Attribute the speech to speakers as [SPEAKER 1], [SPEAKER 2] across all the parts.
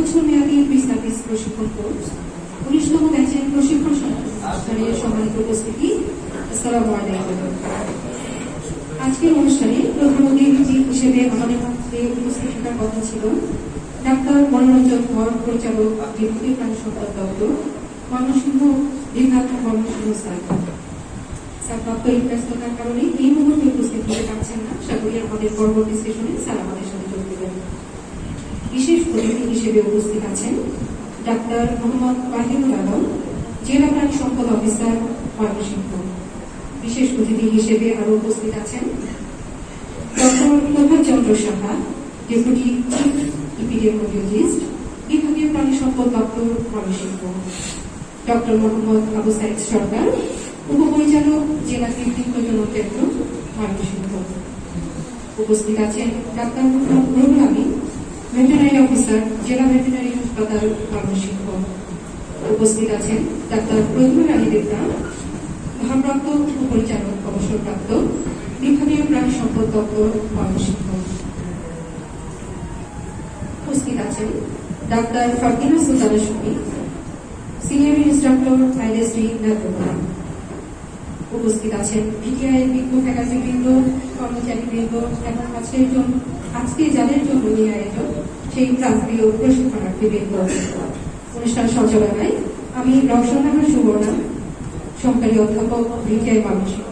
[SPEAKER 1] বছর মেয়াদী সার্ভিস প্রশিক্ষণ কোর্স 19তম ব্যাচের প্রশিক্ষণ অনুষ্ঠানের সম্মানিত উপস্থিতি, আসসালামু আলাইকুম। আজকের অনুষ্ঠানে প্রধান অতিথি হিসেবে আমাদের মধ্যে উপস্থিত থাকার কথা ছিল ডাক্তার মনোরঞ্জন ধর, পরিচালক, ডেপুটি প্রাণী সম্পদ দপ্তর, ময়মনসিংহ বিভাগ, ময়মনসিংহ স্যার। দপ্তরের ব্যস্ততার কারণে এই মুহূর্তে উপস্থিত হতে পারছেন না। আশা করি আমাদের পরবর্তী সেশনে স্যার আমাদের সাথে যোগ দেবেন। বিশেষ অতিথি হিসেবে উপস্থিত আছেন ডাক্তার মোহাম্মদ ওয়াহিদুল আলম, জেলা প্রাণী সম্পদ অফিসার, ময়মনসিংহ। বিশেষ অতিথি হিসেবে আরো উপস্থিত আছেন ডক্টর প্রভাত Chandra Saha, deputy chief epidemiologist, বিভাগীয় প্রাণী সম্পদ দপ্তর, ময়মনসিংহ। ডক্টর মোহাম্মদ আবু সাইদ সরকার, উপপরিচালক, জেলা কৃত্রিম প্রজনন কেন্দ্র, ময়মনসিংহ। উপস্থিত আছেন doctor Mohammad Ruhul Amin, veterinary officer, জেলা ভেটেরিনারি হাসপাতাল, ময়মনসিংহ। উপস্থিত আছেন ডাক্তার প্রতিমা রানী দেবতা, ভারপ্রাপ্ত উপপরিচালক, অবসরপ্রাপ্ত, বিভাগীয় প্রাণী সম্পদ দপ্তর, ময়মনসিংহ। উপস্থিত আছেন doctor Fardina Sultana Shafi, senior instructor, ISD, Netrokona. উপস্থিত আছেন ভিটিআই বিজ্ঞ ফ্যাকাল্টিবৃন্দ, কর্মচারীবৃন্দ এবং আজকে যাদের জন্য এই আয়োজন সেই প্রান্তীয় প্রশিক্ষণার্থীবৃন্দ। অনুষ্ঠান সঞ্চালনায় আমি রওশনাহার সুবর্ণা, সহকারী অধ্যাপক, ভিটিআই ময়মনসিংহ।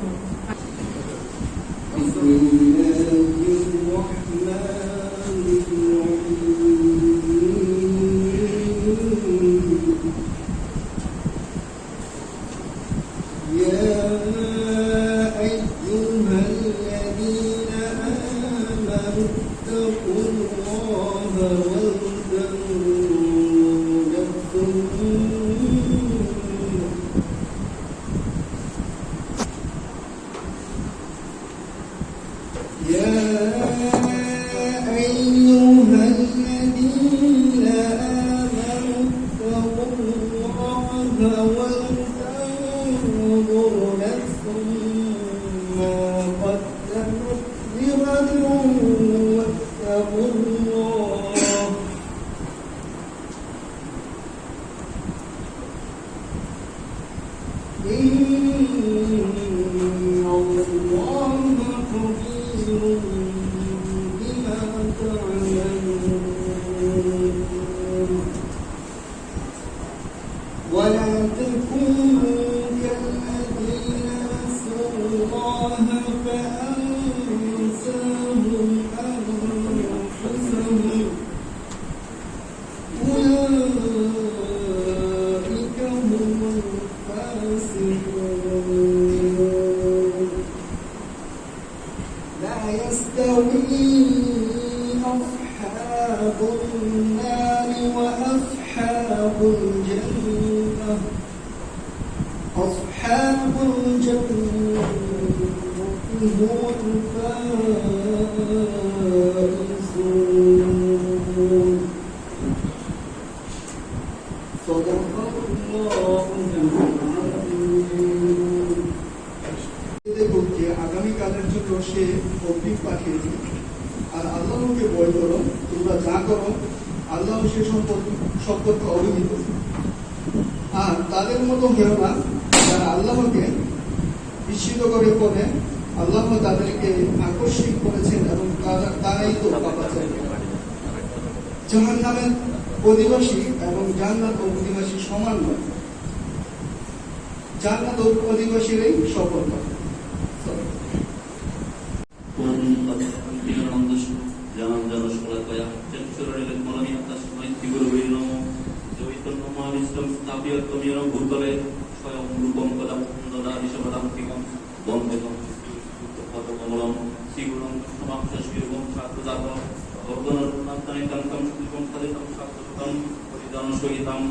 [SPEAKER 2] আগামীকালের জন্য সে অগ্রিম পাঠিয়েছে। আর আল্লাহকে ভয় করো, তোমরা যা করো আল্লাহ সে সম্পর্কে অবহিত। আর তাদের মতো হেও না যারা আল্লাহকে বিস্মিত করে পড়ে। আল্লাহ তাদেরকে আকর্ষিত করেছেন এবং তারাই তো পাপাচারী। জাহান্নামের অধিবাসী এবং জান্নাত অধিবাসী সমান নয়, জান্নাত অধিবাসীরাই সফল হয়।
[SPEAKER 3] ভূতলে স্বয়ং রূপম কদম সুন্দরা বিশ্বপদম কিকম বন্ধেকম পদকমলম শ্রীগুরুম সমাপ্তস্বীরূপম ছাত্রদাহ বর্ধনাত্মানিতম তম সুদীপম সাদিতম শাস্ত্রতম পরিদান সহিতম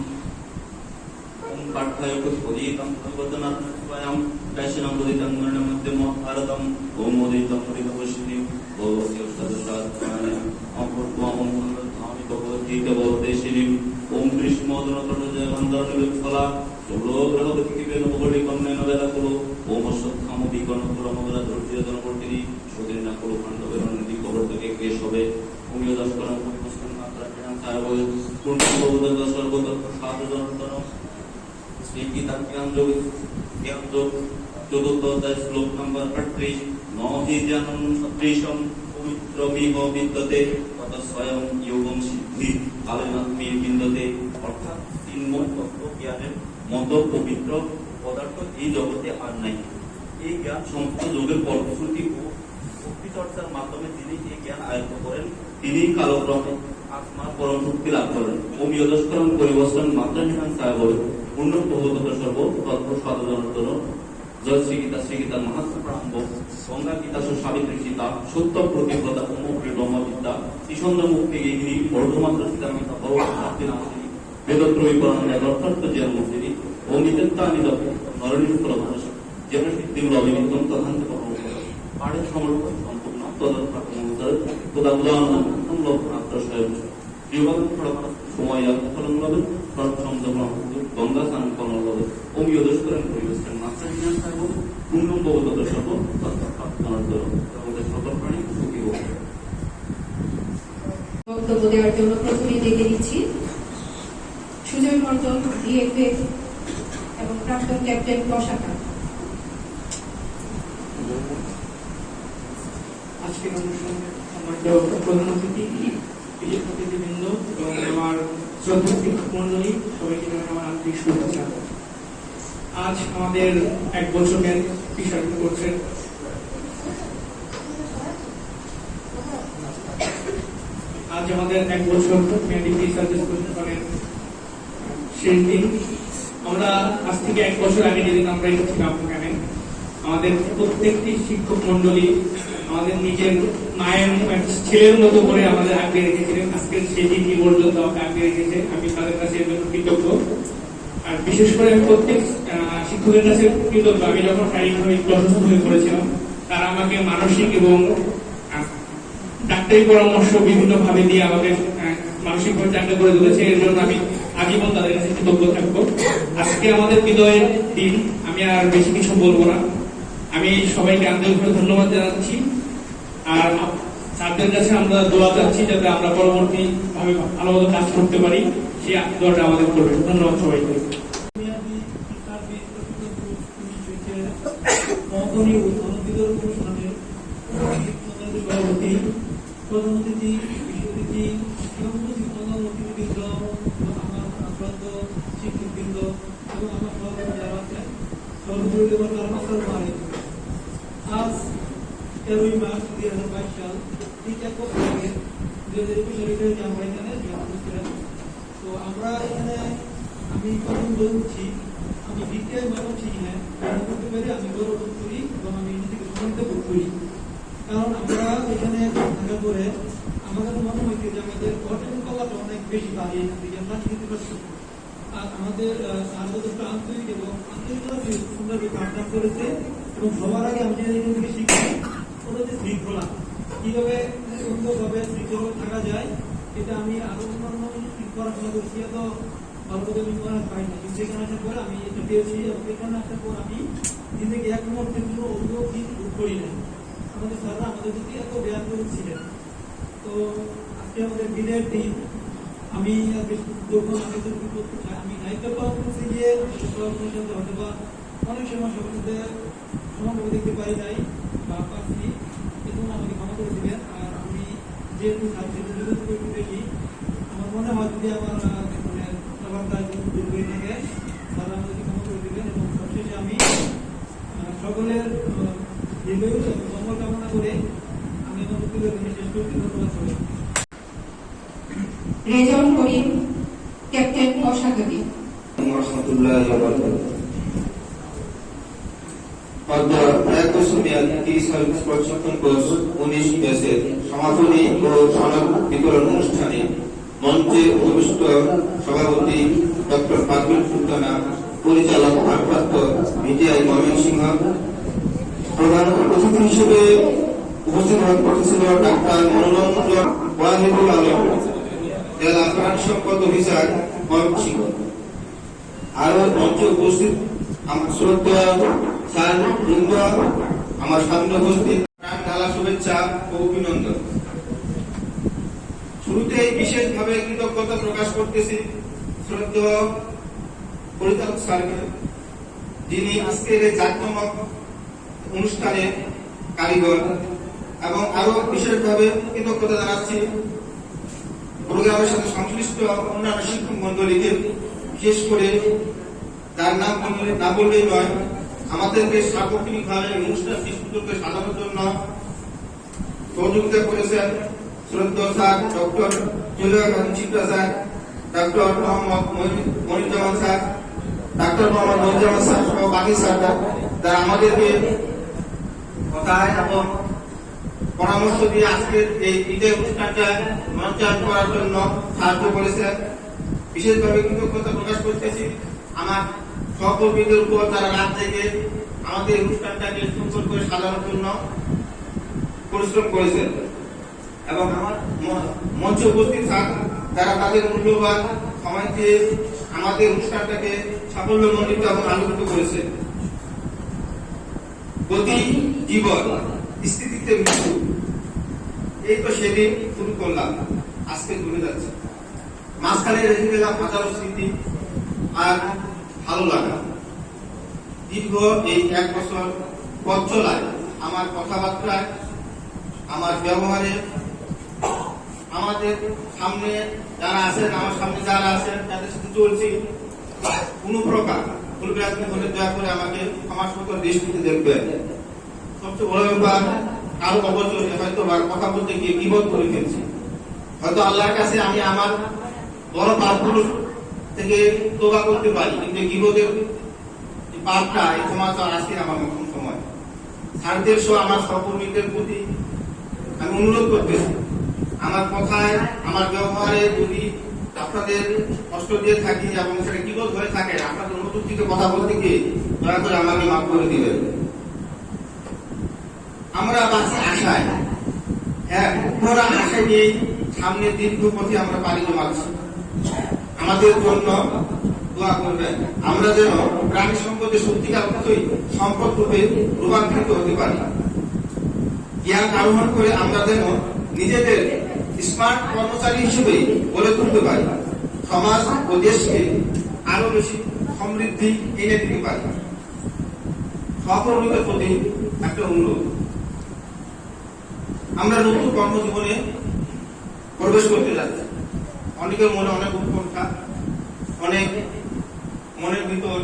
[SPEAKER 3] ওম পাঠ্যায় পদিতম বর্ধনাত্মায়াম কাশিনাম বদিতম মরণম মধ্যম ভারতম ওম মোদিতম হরিতবশিনী ভগবতী সদস্যাত্মানে অপূর্বম ধামি ভগবতী হিতে বলদেশিনী ওম কৃষ্ণ মদনতন জয় বন্দরণী ফলা চৌড় গ্রহপতি বেনবলি কন্যান বেলা কুলো ওম অশ্বত্থাম বিকর্ণ কুলমগলা ধৈর্য জনবর্তিনী সদিনা কুলো পাণ্ডবের অন্যদি কবর থেকে কেশ হবে অমিয় দাস করাম পরিমস্কান মাত্রা প্রেরণ সাহেব পূর্ণ সর্বত সাধু জনতন শ্রী গীতা জ্ঞান যোগ চতুর্থ অধ্যায় শ্লোক নম্বর 38 নহি জ্ঞানং সদৃশম পবিত্র বিহ বিদ্যতে তত স্বয়ং যোগং সিদ্ধি কালেনাত্মীর বিন্দতে অর্থাৎ তিনময় তত্ত্ব জ্ঞানের মতো পবিত্র পদার্থ এই জগতে আর নাই। এই জ্ঞান সমস্ত যোগের ফলশ্রুতি ও ভক্তি চর্চার মাধ্যমে যিনি এই জ্ঞান আয়ত্ত করেন তিনি কালক্রমে আত্মার পরম শক্তি লাভ করেন। অমিয় দস্করণ পরিবর্তন মাত্রা নিহান সাহেব পূর্ণ প্রভূত সর্ব তত্ত্ব সাধুজনতন জয় শ্রীগীতা মহাত্মা প্রারম্ভ গঙ্গা গীতা সাবিত্রী সীতা সত্য প্রতিব্রতা অমুক্রী ব্রহ্মবিদ্যা শ্রীচন্দ্র মুক্তি গিরি বর্ধমাত্র সীতামিতা ভগবতী নামী বেদত্রয়ী পরাণ অর্থার্থ জেন মুক্তিনি ও নিতেত্তানি নরণীর ফলভাষ যেন সিদ্ধিগুলো অবিনিতম তথান্ত পাঠের সমর্পণ সম্পূর্ণ তদর্থ তোদা উদাহরণ লক্ষণাত্রয় জীবন সময় ফলন লবে গঙ্গা স্নান ফলন লবে অমিয় দোষ করেন পরিবেশের মাত্রা জ্ঞান থাকবো পূর্ণ ভগবত সর্ব সকল প্রাণী সুখী হোক।
[SPEAKER 1] বক্তব্য দেওয়ার জন্য প্রথমেই ডেকে দিচ্ছি সুজয় মন্ডল ডিএফএ এবং প্রাক্তন ক্যাপ্টেন প্রশাখা।
[SPEAKER 4] আজকের অনুষ্ঠানে সম্মানিত প্রধান অতিথি বিশিষ্টবৃন্দ এবং আমার শ্রদ্ধা শিক্ষক মন্ডলী সবাইকে জানাই আমার আন্তরিক শুভেচ্ছা। আজ আমাদের 1 বছরের বিষয় করছেন আজ আমাদের 1 বছর মেডিকেল সার্ভিস প্রশিক্ষণের শেষ দিন। আমরা আজ থেকে 1 বছর আগে যেদিন আমরা এসেছিলাম এখানে আমাদের প্রত্যেকটি শিক্ষক মন্ডলী আমাদের নিজের মায়ের ছেলের মতো করে আমাদের আগে রেখেছিলেন। আজকের সেই দিন পর্যন্ত আমাকে আগে রেখেছে, আমি তাদের কাছে এর জন্য কৃতজ্ঞ। আর বিশেষ করে আমি প্রত্যেক শিক্ষকের কাছে কৃতজ্ঞ। আমি যখন শারীরিকভাবে একটু অসুস্থ হয়ে পড়েছিলাম তারা আমাকে মানসিক এবং ডাক্তারি পরামর্শ বিভিন্ন ভাবে দিয়ে আমাকে মানসিকভাবে চাঙ্গা করে তুলেছে। এর জন্য আমি আজীবন তাদের কাছে কৃতজ্ঞ থাকবো। আজকে আমাদের বিদায়ের দিন, আমি আর বেশি কিছু বলবো না। আমি সবাইকে আন্তরিকভাবে ধন্যবাদ জানাচ্ছি আর তাদের কাছে আমরা দোয়া চাচ্ছি যাতে আমরা পরবর্তী ভাবে ভালোভাবে কাজ করতে পারি, সেই দোয়াটা আমাদের করবে। ধন্যবাদ সবাইকে।
[SPEAKER 5] প্রধান অতিথি, বিশেষ অতিথি, অতিথিবৃন্দ, আমার আক্রান্ত শিক্ষকবৃন্দ এবং আমার সহকর্মী যারা আছেন সর্বোপরি আজ 13ই মার্চ 2022 সাল, ঠিক 1 বছর আগে 2021 সালে আমরা এখানে জয়েন করেছিলাম। তো আমরা এখানে আমি প্রথম বলছি আমি দ্বিতীয় মানুষ ঠিক না করতে পারি, আমি গৌরব করি এবং আমি নিজেকে সম্মানিত বোধ করি। কারণ আমরা এখানে থাকার পরে আমার কাছে মনে হয়েছে যে আমাদের গঠন কলাটা অনেক বেশি বাড়িয়ে আমরা শিখতে পারছি। আর আমাদের স্যার যথেষ্ট আন্তরিক এবং আন্তরিকতা সুন্দরভাবে পাঠদান করেছে এবং সবার আগে আমি যেটা এখান থেকে শিখছি ওটা হচ্ছে শৃঙ্খলা, কিভাবে সুন্দরভাবে শৃঙ্খলা থাকা যায়। এটা আমি আরো অন্যান্য পড়াশোনা করছি, এত ভালোভাবে আমি পড়া পাই না, কিন্তু এখানে আসার পর আমি এটা পেয়েছি এবং এখানে আসার পর আমি নিজেকে এক মুহূর্তের কোনো অভিযোগ করি না। আমাদের স্যাররা আমাদের প্রতি এত ব্যয় করেছিলেন। তো আজকে আমাদের দিনের দিন, আমি যখন আমি দায়িত্ব পালন করছি যে সবার সাথে হয়তো বা অনেক সময় সবার সাথে সমানভাবে দেখতে পারি নাই বা পাচ্ছি, এবং আমাকে ক্ষমা করে দিবেন। আর আমি যেহেতু সাবজেক্টে যুক্ত করতে দেখি আমার মনে হয় যদি আমার মানে সবার কাজ দূর হয়ে থাকে তারা আমাদেরকে ক্ষমা করে দিবেন। এবং সবশেষে আমি সকলের মঙ্গল কামনা করে আমি আমার বক্তব্য শেষ করছি। ধন্যবাদ সবাই।
[SPEAKER 1] রেজাউল করিম, ক্যাপ্টেন অশাকারী।
[SPEAKER 6] প্রশিক্ষণ কোর্স 19 ব্যাচের সমাপনী ও সনদ বিতরণ অনুষ্ঠানে মঞ্চে উপবিষ্ট সভাপতি ডক্টর ফাজলুল সুলতানা, পরিচালক ভারপ্রাপ্ত ভিটিআই ময়মনসিংহ, প্রধান অতিথি হিসেবে উপস্থিত হওয়ার কথা ছিল ডাক্তার মনোরঞ্জন ওয়াহিদুল আলম, জেলা প্রাণী সম্পদ অফিসার ময়মনসিংহ। আরো মঞ্চে উপস্থিত আমার শ্রদ্ধা স্যার বৃন্দ, আমার সামনে উপস্থিত ঢালা শুভেচ্ছা ও অভিনন্দন। শুরুতেই বিশেষভাবে কৃতজ্ঞতা প্রকাশ করতেছি শ্রদ্ধা পরিচালক স্যারকে, যিনি আজকের এই জাঁকজমক অনুষ্ঠানে কারিগর, এবং আরো বিশেষভাবে কৃতজ্ঞতা জানাচ্ছি প্রোগ্রামের সাথে সংশ্লিষ্ট অন্যান্য শিক্ষক মন্ডলীকে, বিশেষ করে তার নাম না বললেই নয়, আমাদেরকে সার্বক্ষণিকভাবে অনুষ্ঠানটি সুযোগকে সাজানোর জন্য সহযোগিতা করেছেন শ্রদ্ধা sir doctor Julia Khatun Chitra sir, doctor Mohammad Moniruzzaman sir, doctor Mohammad Moniruzzaman sir সহ বাকি স্যাররা, যারা আমাদেরকে কথায় এবং পরামর্শ দিয়ে আজকের এই ঈদের অনুষ্ঠানটা মঞ্চায়ন করার জন্য সাহায্য করেছেন। বিশেষভাবে কৃতজ্ঞতা প্রকাশ করতেছি আমার সহকর্মীদের উপর, যারা রাত থেকে আমাদের অনুষ্ঠানটাকে সুন্দর করে সাজানোর জন্য পরিশ্রম করেছেন, এবং আমার মঞ্চে উপস্থিত স্যার, যারা তাদের মূল্যবান সময় দিয়ে আমাদের অনুষ্ঠানটাকে সাফল্যমণ্ডিত এবং আলোকিত করেছে। গতি জীবন, স্থিতিতে মৃত্যু, এই তো সেদিন শুরু করলাম, আজকে ঘুরে যাচ্ছে। মাঝখানে রেখে গেলাম হাজারো স্মৃতি আর ভালো লাগা। দীর্ঘ এই 1 বছর পথ চলায় আমার কথাবার্তায়, আমার ব্যবহারে, আমাদের সামনে যারা আছেন, আমার সামনে যারা আছেন, তাদের সাথে চলছি, কোন প্রকার ভুল ভ্রান্তি হলে দয়া করে আমাকে ক্ষমাসুন্দর দৃষ্টিতে দেখবেন। সবচেয়ে বড় ব্যাপার, কারো অবচরে হয়তো কথা বলতে গিয়ে বিপদ করে ফেলছি। হয়তো আল্লাহর কাছে আমি আমার বড় পাপগুলো থেকে তোবা করতে পারি, কিন্তু বিপদের পাপটা এই সমাচার আসে আমার নতুন সময়। স্যারদের সহ আমার সহকর্মীদের প্রতি আমি অনুরোধ করতেছি, আমার কথায়, আমার ব্যবহারে যদি আপনাদের কষ্ট দিয়ে থাকি এবং সেটা বিপদ হয়ে থাকে, আপনাদের অনুভূতিতে কথা বলতে গিয়ে দয়া করে আমাকে মাফ করে দিবেন। আমরা বাঁচি আশায়, ভরা আশায় নিয়ে সামনের দীর্ঘ পথে আমরা পাড়ি জমাচ্ছি। আমাদের জন্য দোয়া করবেন, আমরা যেন প্রাণী সম্পদের সত্যিকার অর্থই সম্পদ রূপে রূপান্তরিত হতে পারি। জ্ঞান আরোহণ করে আমরা যেন নিজেদের স্মার্ট কর্মচারী হিসেবে গড়ে তুলতে পারি, সমাজ ও দেশকে আরো বেশি সমৃদ্ধি এনে দিতে পারি। সহকর্মীদের প্রতি একটা অনুরোধ, আমরা নতুন কর্মজীবনে প্রবেশ করতে যাচ্ছি। অনেকের মনে অনেক উৎকণ্ঠা, অনেক মনের ভিতর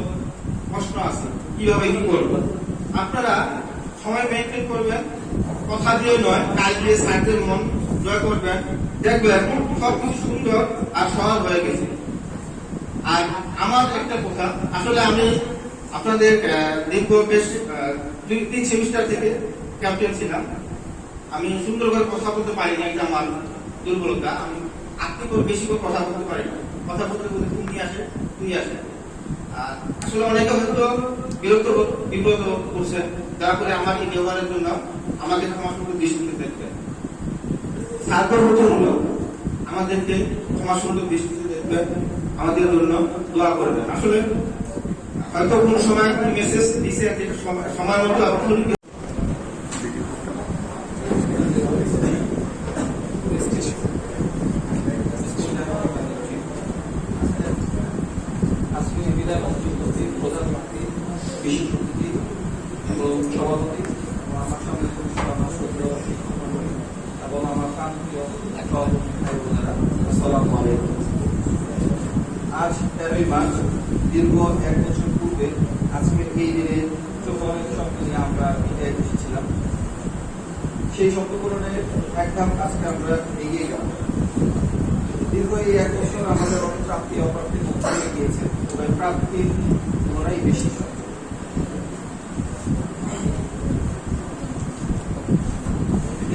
[SPEAKER 6] প্রশ্ন আছে, কিভাবে কি করব। আপনারা সময় মেনটেন করবেন, কথা দিয়ে নয়, কাজ দিয়ে স্যারদের মন জয় করবেন, দেখবেন সবকিছু সুন্দর আর সহজ হয়ে গেছে। আর আমার একটা কথা, আসলে আমি আপনাদের দীর্ঘ বেশ 2-3 সেমিস্টার থেকে ক্যাপ্টেন ছিলাম। আমি সুন্দর করে কথা বলতে পারি না, এটা আমার দুর্বলতা। আমি আপনি করে বেশি করে কথা বলতে পারি না, কথা বলতে বলতে তুমি আসে তুই আসে। আর আসলে অনেকে হয়তো বিব্রত করছে, যারা করে আমার এই ব্যবহারের জন্য আমাকে ক্ষমাসুন্দর দৃষ্টিতে দেখবেন। সার্বর হলো আমাদেরকে ক্ষমাসুন্দর দৃষ্টিতে দেখবেন, আমাদের জন্য দোয়া করবেন। আসলে হয়তো কোনো সময় মেসেজ দিছে, যেটা সময় মতো আপনি
[SPEAKER 7] সভাপতি আমার সামনে আমার সদ্য এবং আমার প্রান্তীয় আসসালামু আলাইকুম। আজ 13ই মার্চ, দীর্ঘ 1 বছর পূর্বে আজকের এই দিনে চৌপালের শব্দ নিয়ে আমরা বিদায় এসেছিলাম। সেই শব্দ পূরণের এক ধাপ আজকে আমরা এগিয়ে যাব। দীর্ঘ এই 1 বছর আমাদের অনেক প্রাপ্তি অপ্রাপ্তির মধ্যে দিয়ে গিয়েছে, তবে প্রাপ্তির তুলনায় বেশি।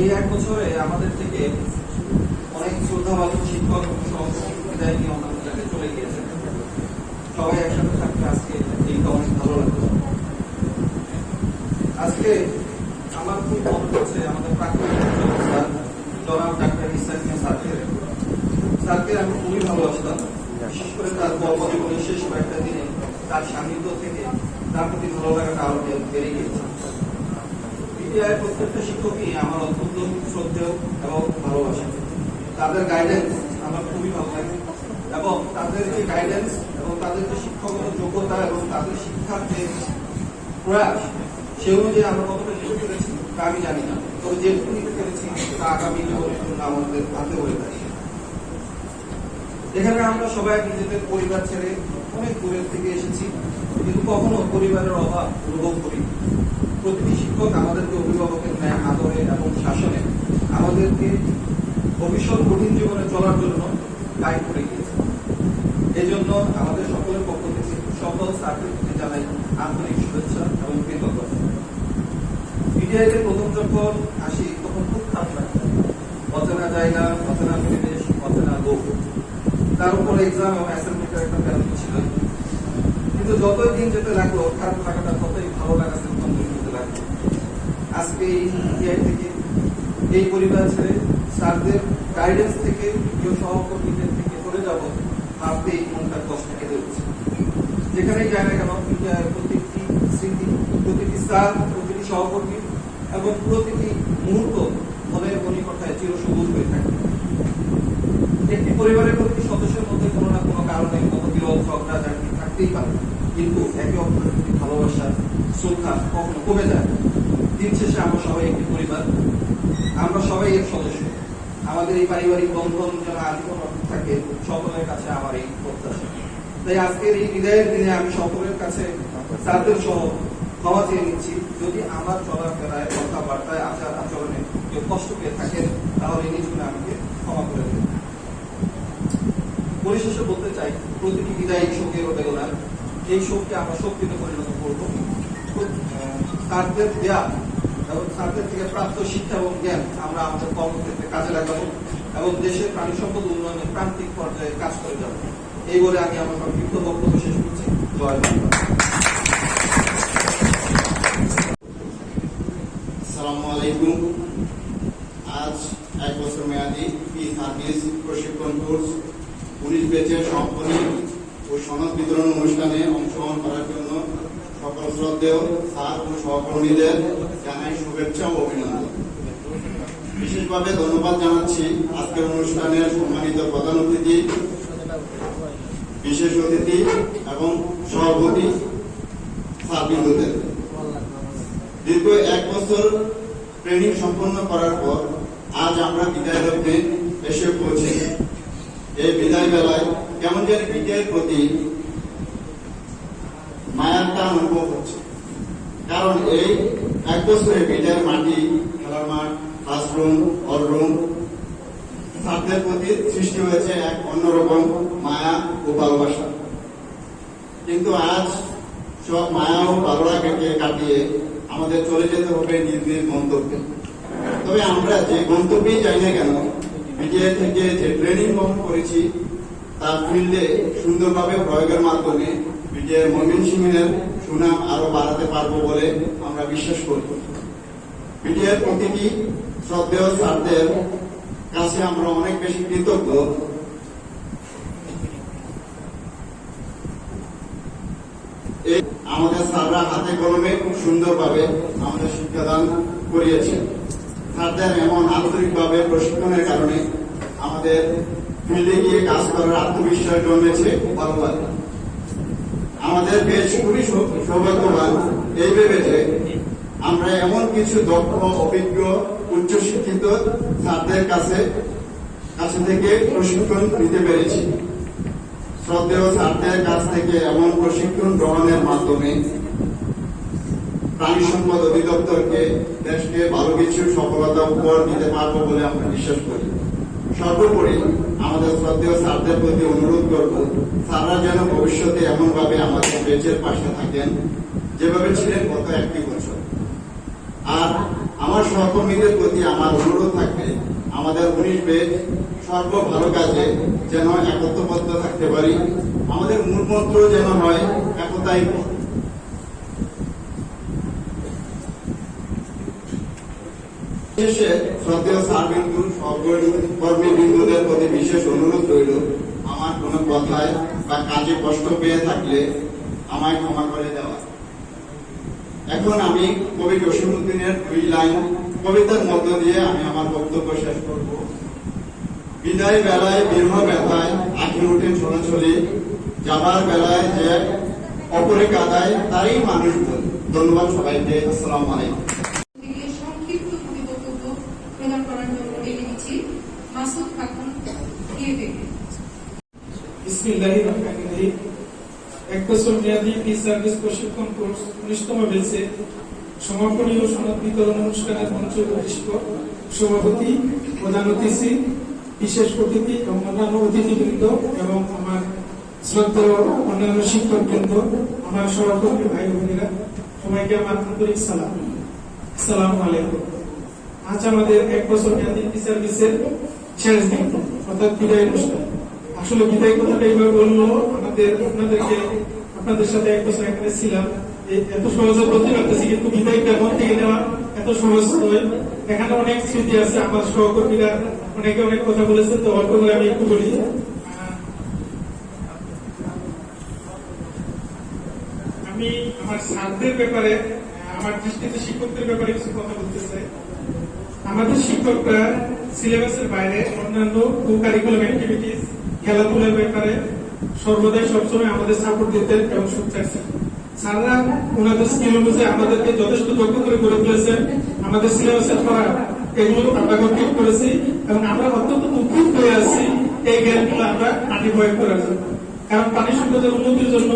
[SPEAKER 7] এই 1 বছরে আমাদের থেকে অনেক শ্রদ্ধাভাজন শিক্ষক সহকর্মী বিদায় নিয়ে অন্য জায়গায় চলে গিয়েছে। সবাই একসাথে থাকতে আজকে এইটা অনেক ভালো লাগলো। আজকে আমার খুব মনে হচ্ছে আমাদের প্রাক্তন জনাব ডাক্তার ইসলামিয়া স্যারকে স্যারকে আমি খুবই ভালোবাসতাম। বিশেষ করে তার কর্মজীবনের শেষ কয়েকটা দিনে তার সান্নিধ্য থেকে তার প্রতি ভালো লাগাটা আরো বেড়ে গিয়েছে। বিটিআইয়ের প্রত্যেকটা শিক্ষকই আমার অত্যন্ত শ্রদ্ধেয় এবং ভালোবাসে। তাদের গাইডেন্স আমার খুবই ভালো লাগে এবং তাদের যে গাইডেন্স এবং তাদের যে শিক্ষাগত যোগ্যতা এবং তাদের শিক্ষার যে প্রয়াস সে অনুযায়ী আমরা কতটা নিতে পেরেছি তা আমি জানি না, তবে যেটুকু নিতে পেরেছি তা আগামী জীবনের জন্য আমাদের হাতে হয়ে থাকে। এখানে আমরা সবাই নিজেদের পরিবার ছেড়ে অনেক দূরের থেকে এসেছি, কিন্তু কখনো পরিবারের অভাব অনুভব করি। প্রতিটি শিক্ষক আমাদেরকে অভিভাবকের ন্যায় আদরে এবং শাসনে আমাদেরকে ভবিষ্যৎ কঠিন জীবনে চলার জন্য গাইড করে গিয়েছে। এই জন্য আমাদের সকলের পক্ষ থেকে সকল স্যারদের প্রতি জানাই আন্তরিক শুভেচ্ছা এবং কৃতজ্ঞতা। বিটিআইতে প্রথম যখন আসি তখন খুব খারাপ লাগে, অচেনা জায়গা, অচেনা পরিবেশ, অচেনা লোক, তার উপর এক্সাম এবং অ্যাসাইনমেন্টের একটা প্যারামিট ছিল। কিন্তু যতই দিন যেতে লাগলো খারাপ লাগাটা ততই ভালো লাগাতে রূপান্তরিত হতে লাগলো। আজকে এই বিটিআই থেকে, এই পরিবার ছেড়ে, স্যারদের গাইডেন্স থেকে, প্রিয় সহকর্মীদের থেকে চলে যাব ভাবতেই মনটার কষ্ট কেটে উঠছে। যেখানেই যায় না কেন বিটিআইয়ের প্রত্যেকটি স্মৃতি, প্রতিটি স্যার, প্রতিটি সহকর্মী এবং প্রতিটি মুহূর্ত মনের মণিকোঠায় চিরসবুজ হয়ে থাকে। একটি পরিবারের প্রতিটি সদস্যের মধ্যে কোনো না কোনো কারণে মতবিরোধ, ঝগড়া ঝাঁটি থাকতেই পারে, কিন্তু একে অপরের প্রতি ভালোবাসা, শ্রদ্ধা কখনো কমে যায় না। দিন শেষে আমরা সবাই একটি পরিবার, আমরা সবাই এর সদস্য। আমাদের এই পারিবারিক বন্ধন যেন আজীবন অটুট থাকে, সকলের কাছে আমার এই প্রত্যাশা। তাই আজকের এই বিদায়ের দিনে আমি সকলের কাছে স্যারদের সহ ক্ষমা চেয়ে নিচ্ছি। যদি আমার চলাফেরায়, কথাবার্তায়, আচার আচরণে কেউ কষ্ট পেয়ে থাকেন তাহলে নিজ গুণে আমাকে ক্ষমা করে দেবেন। পরিশেষে বলতে চাই, প্রতিটি বিদায়ী শোকের বেদনা, এই শোককে আমরা শক্তিতে পরিণত করবো। স্যারদের দেয়া এবং স্যারদের থেকে প্রাপ্ত শিক্ষা এবং জ্ঞান আমরা আমাদের কর্মক্ষেত্রে কাজে লাগাবো এবং দেশের প্রাণী সম্পদ উন্নয়নের প্রান্তিক পর্যায়ে কাজ করে যাব। এই বলে আমি আমার সংক্ষিপ্ত বক্তব্য শেষ করছি। জয় বাংলা।
[SPEAKER 8] আসসালামু আলাইকুম। আজ 1 বছর মেয়াদী সার্ভিস প্রশিক্ষণ কোর্স 19 ব্যাচের সমাপনী ও সনদ বিতরণ অনুষ্ঠানে অংশগ্রহণ করার জন্য সকল শ্রদ্ধেয় স্যার ও সহকর্মীদের জানাই শুভেচ্ছা ও অভিনন্দন। বিশেষভাবে ধন্যবাদ জানাচ্ছি আজকের অনুষ্ঠানের সম্মানিত প্রধান অতিথি, বিশেষ অতিথি এবং সভাপতি স্যারবৃন্দদের। দীর্ঘ 1 বছর ট্রেনিং সম্পন্ন করার পর আজ আমরা বিদায় লগ্নে এসে পৌঁছি। এই বিদায় বেলায় কেমন যেন বিদায়ের প্রতি মায়ার টান অনুভব হচ্ছে, কারণ এই 1 বছরে বিদায়ের মাটি, খেলার মাঠ, ক্লাসরুম, হলরুম, ছাত্রদের প্রতি সৃষ্টি হয়েছে এক অন্যরকম মায়া ও ভালোবাসা। কিন্তু আজ সব মায়া ও ভালোবাসাকে কাটিয়ে আমাদের চলে যেতে হবে নিজ নিজ গন্তব্যে। তবে আমরা যে গন্তব্যেই যাই না কেন, বিটিআই থেকে যে ট্রেনিং গ্রহণ করেছি তার ফিল্ডে সুন্দরভাবে প্রয়োগের মাধ্যমে বিটিআই ময়মনসিংহের সুনাম আরো বাড়াতে পারবো বলে আমরা বিশ্বাস করি। বিটিআই প্রতিটি শ্রদ্ধেয় স্যারদের কাছে আমরা অনেক বেশি কৃতজ্ঞ। আমাদের স্যাররা হাতে কলমে খুব সুন্দরভাবে আমাদের শিক্ষাদান করিয়েছেন। স্যারদের এমন আন্তরিকভাবে প্রশিক্ষণের কারণে আমাদের ফিল্ডে গিয়ে কাজ করার আত্মবিশ্বাস জন্মেছে ভালোভাবে। আমাদের বেশ খুবই সৌভাগ্যবান এই ভেবে যে আমরা এমন কিছু দক্ষ, অভিজ্ঞ, উচ্চশিক্ষিত স্যারদের কাছে থেকে প্রশিক্ষণ নিতে পেরেছি। শ্রদ্ধেয় স্যারদের কাছ থেকে এমন প্রশিক্ষণ গ্রহণের মাধ্যমে প্রাণী সম্পদ অধিদপ্তরকে, দেশকে ভালো কিছু সফলতা উপহার দিতে পারবো বলে আমরা বিশ্বাস করি। সর্বোপরি আমাদের শ্রদ্ধেয় স্যারদের প্রতি অনুরোধ করব, স্যাররা যেন ভবিষ্যতে এমন ভাবে আমাদের বেঁচের পাশে থাকেন যেভাবে ছিলেন গত 1 বছর। আর আমার সহকর্মীদের প্রতি আমার অনুরোধ থাকবে, আমাদের 19 ব্যাচ সর্ব ভালো কাজে যেন একত্রবদ্ধ থাকতে পারি। আমাদের মূল মন্ত্র যেন হয় একতাই। শেষে শ্রদ্ধেয় স্যারবিন্দু কর্মীবৃন্দদের প্রতি বিশেষ অনুরোধ রইল, আমার কোনো কথায় বা কাজে কষ্ট পেয়ে থাকলে আমায় ক্ষমা করে দেওয়া। এখন আমি কবি জসিমউদ্দিনের 2 লাইন কবিতার মধ্য দিয়ে আমি আমার বক্তব্য শেষ করব। বিদায় বেলায় বিরহ ব্যথায় আঁখি উঠে ছোলাছলি, যাবার বেলায় যে অপরে কাদায় তারই মানুষ বল। ধন্যবাদ সবাইকে। আসসালামু আলাইকুম।
[SPEAKER 1] থেকে সংক্ষিপ্ত কবি বক্তব্য প্রদান করার জন্য ডেকে নিচ্ছি মাসুদ খাতুন থেকে।
[SPEAKER 5] বিসমিল্লাহির রহমানির রহিম। 1 বছর মেয়াদী প্রি সার্ভিস প্রশিক্ষণ কোর্স 19তম ব্যাচে সমাপনী ও সনদ বিতরণ অনুষ্ঠানের মঞ্চ উপবিষ্ট সভাপতি, প্রধান অতিথি, বিশেষ অতিথি এবং অন্যান্য অতিথিবৃন্দ এবং আমার শ্রদ্ধেয় অন্যান্য শিক্ষকবৃন্দ, আমার সহকর্মী ভাই বোনেরা, সবাইকে আমার আন্তরিক সালাম। আসসালামু আলাইকুম। আজ আমাদের 1 বছর মেয়াদী প্রি সার্ভিসের শেষ দিন, অর্থাৎ বিদায় অনুষ্ঠান। আসলে বিদায় কথাটা এইভাবে বললো, আপনাদের সাথে 1 বছর এখানে ছিলাম, এত সহজে বলতে পারতেছি, কিন্তু বিদায়টা মন থেকে নেওয়া এত সহজ নয়। এখানে অনেক স্মৃতি আছে, আমার সহকর্মীরা অনেকে অনেক কথা বলেছে, তো অল্প করে আমি একটু বলি। আমি আমার স্যারদের ব্যাপারে, আমার দৃষ্টিতে শিক্ষকদের ব্যাপারে কিছু কথা বলতে চাই। আমাদের শিক্ষকরা সিলেবাসের বাইরে অন্যান্য কো কারিকুলাম অ্যাক্টিভিটিস, খেলাধুলার ব্যাপারে সর্বদাই সবসময় আমাদের সাপোর্ট দিতেন এবং সোচ্চার ছিলেন। স্যাররা ওনাদের স্কিল অনুযায়ী আমাদেরকে যথেষ্ট দক্ষ করে গড়ে তুলেছেন। আমাদের সিলেবাসের পড়া এগুলো আমরা কমপ্লিট করেছি এবং আমরা অত্যন্ত দুঃখিত হয়ে আছি এই জ্ঞানগুলো আমরা মাটি প্রয়োগ করার জন্য। কারণ প্রাণী সম্পদের উন্নতির জন্য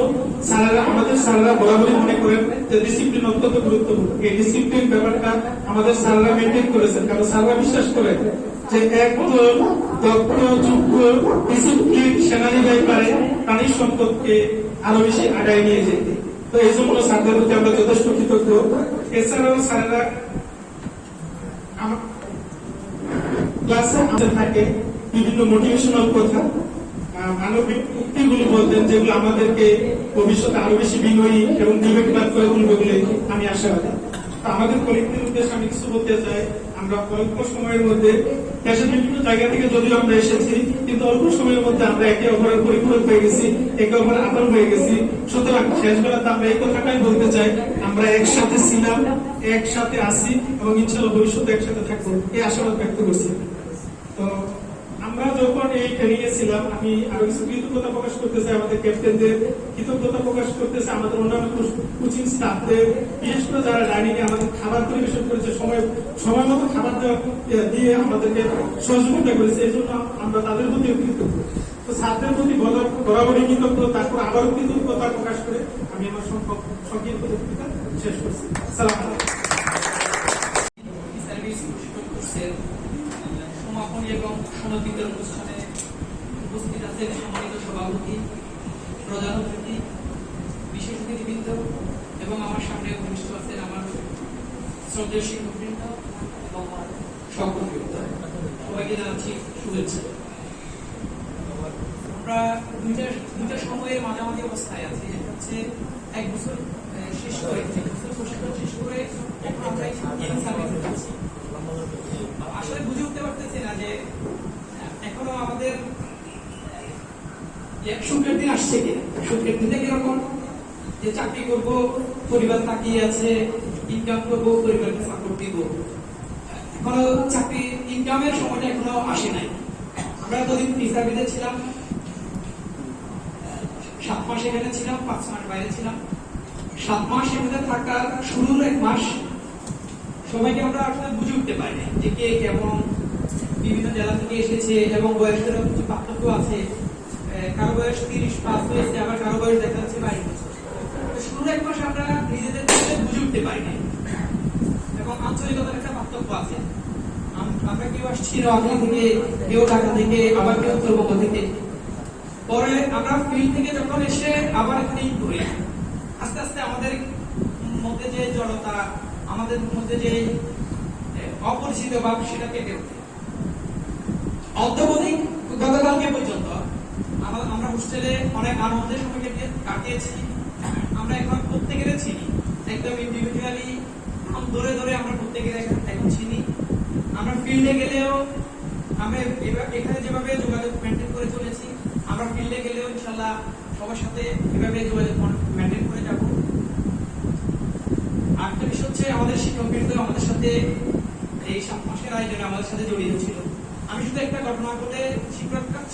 [SPEAKER 5] আমাদের স্যাররা বরাবরই মনে করেন যে ডিসিপ্লিন অত্যন্ত গুরুত্বপূর্ণ। এই ডিসিপ্লিন ব্যাপারটা আমাদের স্যাররা মেনটেন করেছেন, কারণ স্যাররা বিশ্বাস করে যে একজন দক্ষ, যোগ্য, ডিসিপ্লিন সেনানিবাহী পারে প্রাণী সম্পদকে আরো বেশি আগায় নিয়ে যেতে। তো এই জন্য স্যারদের প্রতি আমরা যথেষ্ট কৃতজ্ঞ। এছাড়াও স্যাররা ক্লাসে থাকে বিভিন্ন মোটিভেশনাল কথা, মানবিক উক্তিগুলো বলতেন, যেগুলো আমাদেরকে ভবিষ্যতে আরো বেশি বিনয়ী এবং বিবেকবান করে তুলবে বলে আমি আশাবাদী। আমাদের কলিগদের উদ্দেশ্যে আমি কিছু বলতে চাই। আমরা অল্প সময়ের মধ্যে দেশের বিভিন্ন জায়গা থেকে যদিও আমরা এসেছি, কিন্তু অল্প সময়ের মধ্যে আমরা একে অপরের পরিপূরক হয়ে গেছি, একে অপরের আপন হয়ে গেছি। সুতরাং শেষ বেলাতে আমরা এই কথাটাই বলতে চাই, আমরা একসাথে ছিলাম, একসাথে আছি এবং ইনশাআল্লাহ ভবিষ্যতে একসাথে থাকবো, এই আশাবাদ ব্যক্ত করছি। তো আমরা যখন এই ট্রেনিং এ ছিলাম, আমি আরো কিছু কৃতজ্ঞতা প্রকাশ করতে চাই আমাদের ক্যাপ্টেনদের, কৃতজ্ঞতা প্রকাশ করতে চাই আমাদের অন্যান্য কোচিং স্টাফদের, বিশেষ করে যারা ডাইনিং এ আমাদের খাবার পরিবেশন করেছে, সময় মতো খাবার দিয়ে আমাদেরকে সহযোগিতা করেছে, এই জন্য আমরা তাদের প্রতি কৃতজ্ঞ। তো ছাত্রের প্রতি বরাবরই কৃতজ্ঞ। তারপর আবারও কৃতজ্ঞতা প্রকাশ করে আমি আমার সংক্ষিপ্ত বক্তৃতা শেষ করছি। সালাম আলাইকুম।
[SPEAKER 9] সমাপনী এবং সনদ বিতরণ অনুষ্ঠানে উপস্থিত আছেন সম্মানিত সভাপতি, প্রধান অতিথি, বিশেষ অতিথিবৃন্দ এবং আমার সামনে উপস্থিত আছেন আমার শ্রদ্ধেয় শিক্ষকবৃন্দ এবং আমার সহকর্মীবৃন্দ, সবাইকে জানাচ্ছি শুভেচ্ছা। আমরা দুইটা সময়ের মাঝামাঝি অবস্থায় আছি। এটা হচ্ছে 1 বছর শেষ করে, 1 বছর প্রশিক্ষণ শেষ করে এখন আমরা ইন সার্ভিসে যাচ্ছি। আসলে বুঝে উঠতে পারতেছি না যে এখনো আমাদের সুখের দিন আসছে কি, সুখের দিনটা কিরকম, যে চাকরি করবো, পরিবার তাকিয়ে আছে, ইনকাম করবো, পরিবারকে সাপোর্ট দিব। এখনো চাকরি ইনকামের সময়টা এখনো আসে নাই। আমরা যতদিন প্রি সার্ভিসে ছিলাম, 7 মাস এখানে ছিলাম, 5 মাস বাইরে ছিলাম। 7 মাস এখানে থাকার শুরুর 1 মাস সবাইকে আমরা আসলে বুঝে উঠতে পারি না যে কে কেমন, বিভিন্ন জেলা থেকে এসেছে এবং বয়সের কিছু পার্থক্য আছে। কারো বয়স 30 পাস হয়েছে, আবার কারো বয়স দেখা যাচ্ছে 22 বছর। শুরুর 1 মাস আমরা নিজেদের বুঝে উঠতে পারি না এবং আঞ্চলিকতার একটা পার্থক্য আছে। আমরা কেউ আসছি নোয়াখালী থেকে, কেউ ঢাকা থেকে, আবার কেউ উত্তরবঙ্গ থেকে। পরে আমরা ফিল্ড থেকে যখন এসে আবার এখানে করি, আস্তে আস্তে আমাদের মধ্যে যে জড়তা, আমাদের মধ্যে যে অপরিচিত ভাব, সেটা কেটে ওঠে। অদ্যাবধি গতকালকে পর্যন্ত আমরা হোস্টেলে অনেক আনন্দের সময় কাটিয়েছি। আমরা এখন প্রত্যেকের চিনি, একদম ইন্ডিভিজুয়ালি ধরে ধরে আমরা প্রত্যেকের এখন চিনি। আমরা ফিল্ডে গেলেও আমরা এখানে যেভাবে যোগাযোগ মেনটেন করে চলেছি, আমরা ফিল্ডে গেলেও ইনশাল্লাহ সবার সাথে এভাবে যোগাযোগ মেনটেন করে যাব। আরেকটা বিষয় হচ্ছে আমাদের শিক্ষকবৃন্দ আমাদের সাথে এই 7 মাসের আয়োজনে আমাদের সাথে জড়িত ছিল। আমি শুধু একটা ঘটনা বলে,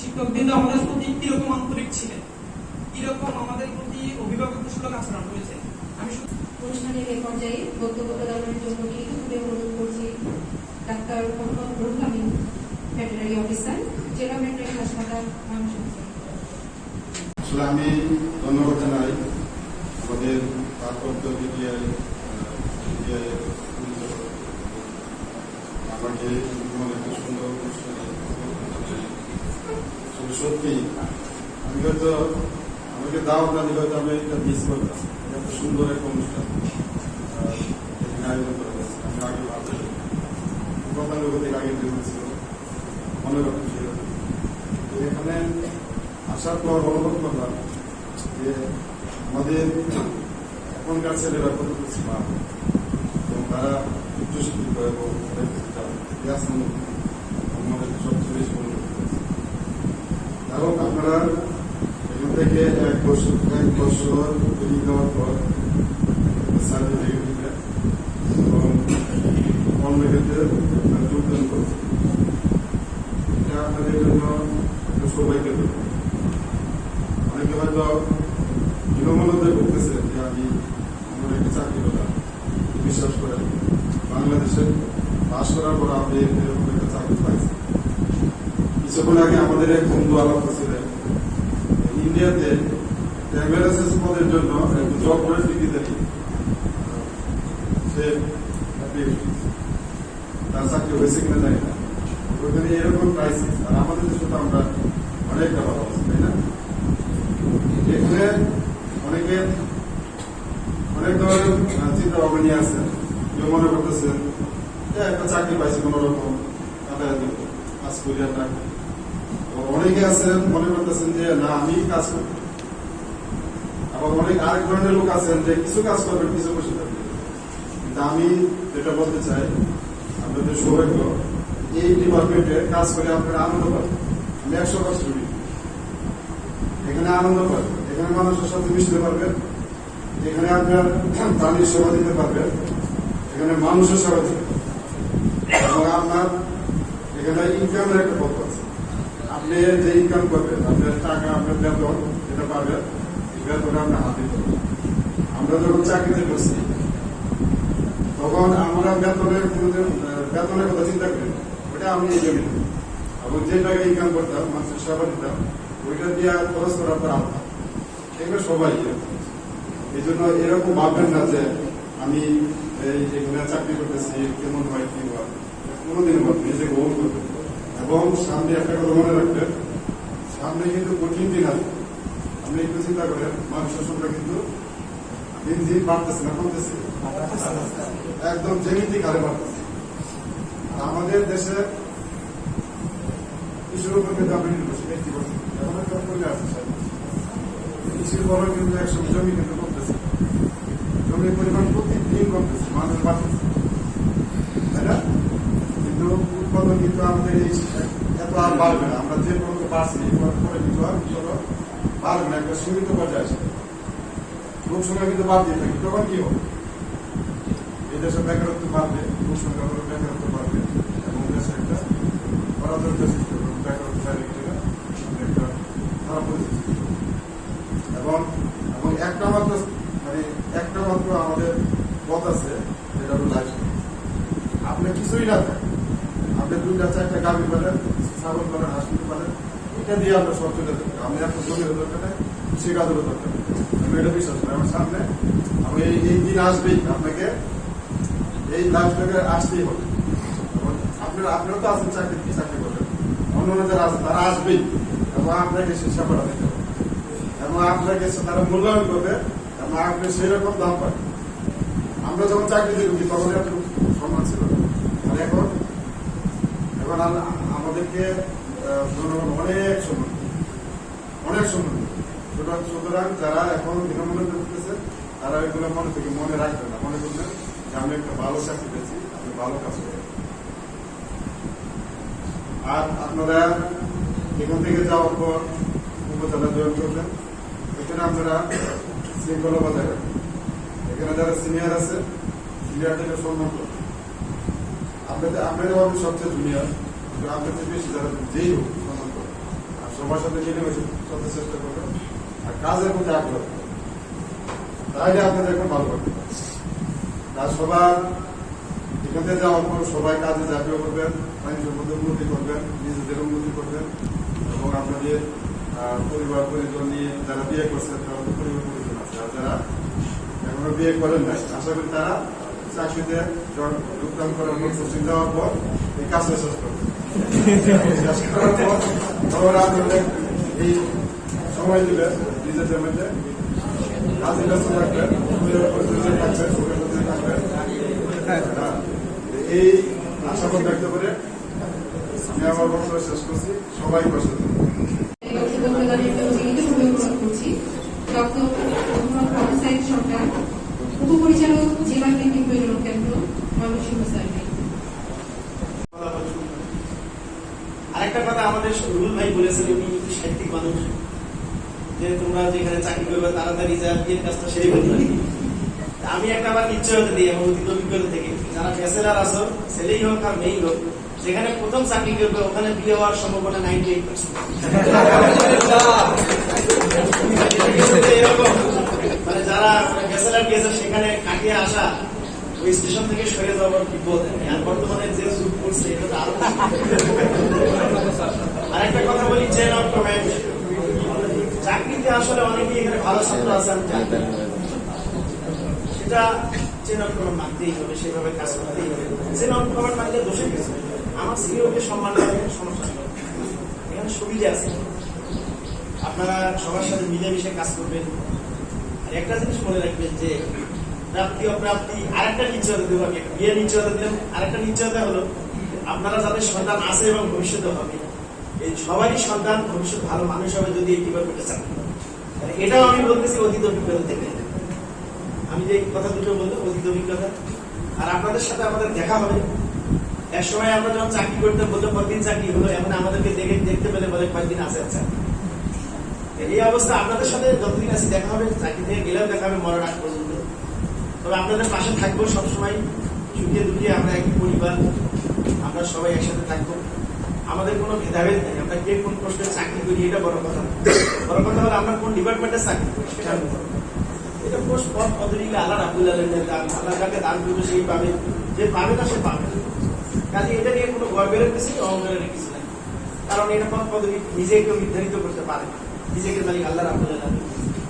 [SPEAKER 9] শিক্ষকবৃন্দ আমাদের প্রতি কিরকম আন্তরিক ছিলেন, কিরকম আমাদের প্রতি অভিভাবক সুলভ আচরণ করেছে। আমি শুধু
[SPEAKER 1] অনুষ্ঠানের এই পর্যায়ে বক্তব্য প্রদানের জন্য লিখিতভাবে অনুরোধ করছি doctor Mohammad Ruhul Amin, veterinary officer, জেলা ভেটেরিনারি হাসপাতাল, ময়মনসিংহ।
[SPEAKER 8] আসলে আমি ধন্যবাদ জানাই আমাদের ভারপ্রাপ্ত বিডিআই আমাকে একটা সুন্দর অনুষ্ঠানে সত্যি আমি হয়তো আমাকে দাওয়াত না দিলে হয়তো আমি এটা মিস করতাম। এত সুন্দর একটা অনুষ্ঠান এখানে আয়োজন করা হয়েছে। আমি আগে ভাবতে গতানুগতিক আগে দেখেছিল মনে রাখতে ছিল। এখানে আসার পর অনুভব করলাম যে আমাদের এখনকার ছেলেরা কতটুকু স্মার্ট এবং তারা উচ্চশিক্ষিত এবং আমাদের সবচেয়ে বেশি অনুভব করেছে। যাই হোক, আপনারা এখান থেকে এক বছর তৈরি দেওয়ার পর সার্টিফিকেট দিবে এবং কর্মক্ষেত্রে যোগদান করবে। এটা আপনাদের জন্য একটা সৌভাগ্যের ব্যাপার। অনেকে হয়তো বিনম্রতা করতেছে যে আমি আমার একটা চাকরি পেলাম, বিশ্বাস করেন বাংলাদেশে পাশ করার পর আপনি এরকম একটা চাকরি পাইছেন। কিছুক্ষণ আগে আমাদের এক বন্ধু আলাপ করছিলেন ইন্ডিয়াতে এমএলএসএস পদের জন্য জব করে ডিগ্রি সে তার চাকরি হয়েছে কিনা জানি না। ওইখানে এরকম ক্রাইসিস, আর আমাদের দেশে তো আমরা অনেকটা ভালো আছি, তাই না? এখানে অনেকে অনেক ধরনের চিন্তা ভাবনা নিয়ে আসেন। কেউ মনে করতেছেন যে একটা চাকরি পাইছে কোন রকম কাজ করি না। অনেকে আছেন মনে করতেছেন যে না আমি কাজ করি। আবার অনেক আরেক ধরনের লোক আছেন যে কিছু কাজ করবেন, কিছু বসে থাকবেন। কিন্তু আমি যেটা বলতে চাই, আপনাদের সৌভাগ্য এই ডিপার্টমেন্টে কাজ করে আপনারা আনন্দ পাবেন। আমি 100% করি, এখানে আনন্দ পাবেন, এখানে মানুষের সাথে মিশতে পারবেন, এখানে আপনার প্রাণীর সেবা দিতে পারবেন, এখানে মানুষের সেবা দিতে পারবেন এবং আপনার এখানে ইনকামের একটা পথ আছে। আপনি যে ইনকাম করবেন, আপনার টাকা, আপনার বেতন যেটা পাবেন, বেতনে আপনার হাতে পাবেন। আমরা যখন চাকরিতে করছি তখন আমরা বেতনের কথা চিন্তা করি, ওটা আমি এই জমি এবং যে টাকা ইনকাম করতাম মানুষের সেবা দিতাম, ওইটা দিয়ে খরচ করার পর আলাদা। এগুলো সবাই এই জন্য এরকম ভাববেন না যে আমি এখানে চাকরি করতেছি কেমন হয় কি হয়, কোনোদিন ভাববেন, নিজে গ্রহণ করবেন। এবং সামনে একটা কথা মনে রাখবেন, সামনে কিন্তু কঠিন দিন আছে। আপনি একটু চিন্তা করেন, মানুষের সংখ্যা কিন্তু দিন দিন বাড়তেছে না, কমতেছে, একদম জ্যামিতিক হারে বাড়তেছে। আমাদের দেশে কৃষির উপর কিন্তু আপনি নির্ভরশীল ব্যক্তিগত এখন একটা করে আছে। কৃষির বড় কিন্তু একসঙ্গে জমি কিন্তু কমতেছে, জমির পরিমাণ প্রতিদিন কমতেছে, মানুষ বাড়তেছে, তাই না? কিন্তু উৎপাদন কিন্তু আমাদের এই এত আর বাড়বে না। আমরা যে পর্যন্ত পারছি পরে কিন্তু আর বাড়বে না, একটা সীমিত পর্যায়ে আসবে। লোক সংখ্যা কিন্তু বাড়তে থাকে, তখন কি হবে? এই দেশে বেকারত্ব বাড়বে, লোক সংখ্যা বেকারত্ব বাড়বে এবং দেশে একটা অরাজকতা সৃষ্টি হবে, বেকারত্ব একটা খারাপ পরিস্থিতি। এবং একটা মাত্র আমাদের পথ আছে, যেটা হলো লাইফস্টাইল। আপনি কিছুই না থাকে, আপনি 2-4টা গাভী পালেন, ছাগল পালেন, হাঁস পালেন, এটা দিয়ে আপনার সব চলে যাবে। আমি আপনার জমির দরকার নেই, সে কাজেরও দরকার নেই। আমি এটা বিশ্বাস করি আমার সামনে আমি এই দিন আসবেই, আপনাকে এই লাইফটাকে আসতেই হবে। আপনারা তো আছেন চাকরি করবেন, অন্যান্য যারা আছে তারা আসবেই এবং আপনাকে সে সেবাটা দিতে হবে এবং আপনাকে তারা মূল্যায়ন করবে এবং আপনি সেই রকম দাম পাবেন। আমরা যখন চাকরিতে ঢুকি তখন এত সম্মান ছিল, আর এখন আমাদেরকে জনগণ অনেক সম্মান। সুতরাং যারা এখন বিনামূল্যে করতেছে তারা এগুলো মনে রাখবেন না, মনে করবেন যে আমি একটা ভালো চাকরি পেয়েছি, আমি ভালো কাজ করি।
[SPEAKER 10] আর আপনারা এখান থেকে যাওয়ার পর উপজেলা জয়েন করবেন। এখানে আপনারা শৃঙ্খলা বজায় রাখবেন। এখানে যারা সিনিয়র আছে সিনিয়রদেরকে সম্মান করবেন। আপনাদের হবে সবচেয়ে জুনিয়র, আপনাদের বেশি যারা যেই হোক সম্মান করবেন। আর সবার সাথে মিলেমিশে চলতে চেষ্টা করবেন। আর কাজের মধ্যে আগ্রহ, তাহলে আপনাদের এখন ভালো করতে পারবেন। কাজ সবার এখান থেকে যাওয়ার পর সবাই কাজে ঝাঁপিয়ে করবেন, মানুষের মধ্যে উন্নতি করবেন, নিজেদের উন্নতি করবেন এবং আপনাদের পরিবার পরিজন নিয়ে যারা বিয়ে করছেন তারা তো পরিবার পরিজন আছে, আর যারা এখনো বিয়ে করেন নাই আশা করি তারা চাকরিতে যোগদান করার পর কোচিং দেওয়ার পর এই কাজটা শেষ করবেন। শেষ করার পর আবার আপনাদের এই সময় দিলে নিজেদের মধ্যে কাজে ব্যস্ত থাকবেন, পরিবার পরিজন থাকবেন, সুখে থাকবেন। এই আশাবাদ ব্যক্ত করে আমি আমার বক্তব্য শেষ করছি। সবাই পাশে
[SPEAKER 1] বক্তব্য প্রদানের জন্য বিনীতভাবে অনুরোধ করছি ডক্টর মোহাম্মদ আবু সাইদ সরকার, উপপরিচালক জেলা ক্লিনিক বিনোদন কেন্দ্র, ময়মনসিংহ স্যারকে।
[SPEAKER 11] আরেকটা কথা আমাদের রুল ভাই বলেছেন, উনি একটু সাহিত্যিক মানুষ, যে তোমরা যেখানে চাকরি করবে তাড়াতাড়ি যা বিয়ের কাজটা সেরে ফেলতে। আমি একটা আবার নিশ্চয়তা দিই আমার অতীত অভিজ্ঞতা থেকে, যারা ব্যাচেলার আছো ছেলেই হোক আর মেয়েই হোক, যেখানে প্রথম চাকরি করবে ওখানে বিয়ে হওয়ার সম্ভাবনা 98%। এরকম মানে যারা ব্যাচেলার গিয়েছে সেখানে কাটিয়ে আসা, ওই স্টেশন থেকে সরে যাওয়ার বিপদ। আর বর্তমানে যে যুগ করছে এটা তো আরো। আর একটা কথা বলি, চেন অফ কমান্ড। চাকরিতে আসলে অনেকেই এখানে ভালো ছাত্র আছে আমি জানি, সেটা চেন অফ কমান্ড মানতেই হবে, সেভাবে কাজ করতেই হবে। চেন অফ কমান্ড মানলে দোষে গেছে, আমার সিনিয়রকে সম্মান করার সমস্যা নেই, এখানে সুবিধা আছে। আপনারা সবার সাথে মিলেমিশে কাজ করবেন। আর একটা জিনিস মনে রাখবেন যে প্রাপ্তি অপ্রাপ্তি আরেকটা নিশ্চয়তা দেবো, আমি বিয়ের নিশ্চয়তা দিলাম, আরেকটা নিশ্চয়তা হলো আপনারা যাদের সন্তান আছে এবং ভবিষ্যতে হবে, এই সবারই সন্তান ভবিষ্যৎ ভালো মানুষ হবে যদি এই ডিপার্টমেন্টে চান। এটাও আমি বলতেছি অতীত অভিজ্ঞতা থেকে, আমি যে কথা দুটো বললাম অতীত অভিজ্ঞতা। আর আপনাদের সাথে আমাদের দেখা হবে। এক সময় আমরা যখন চাকরি করতে বলতে কতদিন চাকরি হলো, এখন আমাদেরকে দেখতে পেলে বলে কয়েকদিন আছে। আচ্ছা, এই অবস্থা আপনাদের সাথে যতদিন আছে দেখা হবে, চাকরি থেকে গেলেও দেখা হবে মরার আগ পর্যন্ত। তবে আপনাদের পাশে থাকবো সবসময়, সুখে দুঃখে আমরা একই পরিবার, আমরা সবাই একসাথে থাকবো। আমাদের কোনো ভেদাভেদ নেই, আমরা কে কোন প্রশ্নে চাকরি করি এটা বড় কথা। বড় কথা হলো আমরা কোন ডিপার্টমেন্টে চাকরি করি সেটা এটা পোস্ট পদ পদবি আল্লাহ রাব্বুল আলামিনের দান, আল্লাহ যাকে দান করবে সেই পাবে, যে পাবে না সে পাবে। কাজে এটা নিয়ে কোনো গর্বের কিছু অহংকারের কিছু নাই, কারণ এটা পদ পদবি নিজে কেউ নির্ধারিত করতে পারে না, নিজেকে মালিক আল্লাহ রাব্বুল আলামিন।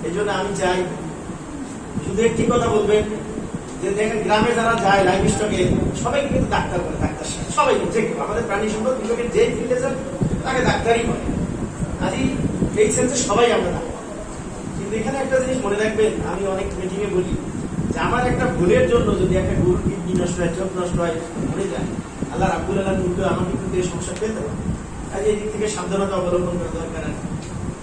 [SPEAKER 11] এই জন্য আমি চাই শুধু একটি কথা বলবেন যে দেখেন গ্রামে যারা যায় লাইফ স্টকে সবাইকে কিন্তু ডাক্তার করে, ডাক্তার সবাই যে আমাদের প্রাণী সম্পদ বিভাগের যে ফিল্ডে যান তাকে ডাক্তারই করে। আজই এই সেন্সে সবাই আমরা ডাক্তার। কিন্তু এখানে একটা জিনিস মনে রাখবেন, আমি অনেক মিটিং এ বলি যে আমার একটা ভুলের জন্য যদি একটা গরুর কিডনি নষ্ট হয়, চোখ নষ্ট হয়, মরে যায়, আল্লাহ রাব্বুল আলামিন কিন্তু আমাকে কিন্তু এই সমস্যা পেতে হবে। কাজে এই দিক থেকে সাবধানতা অবলম্বন করা দরকার আছে।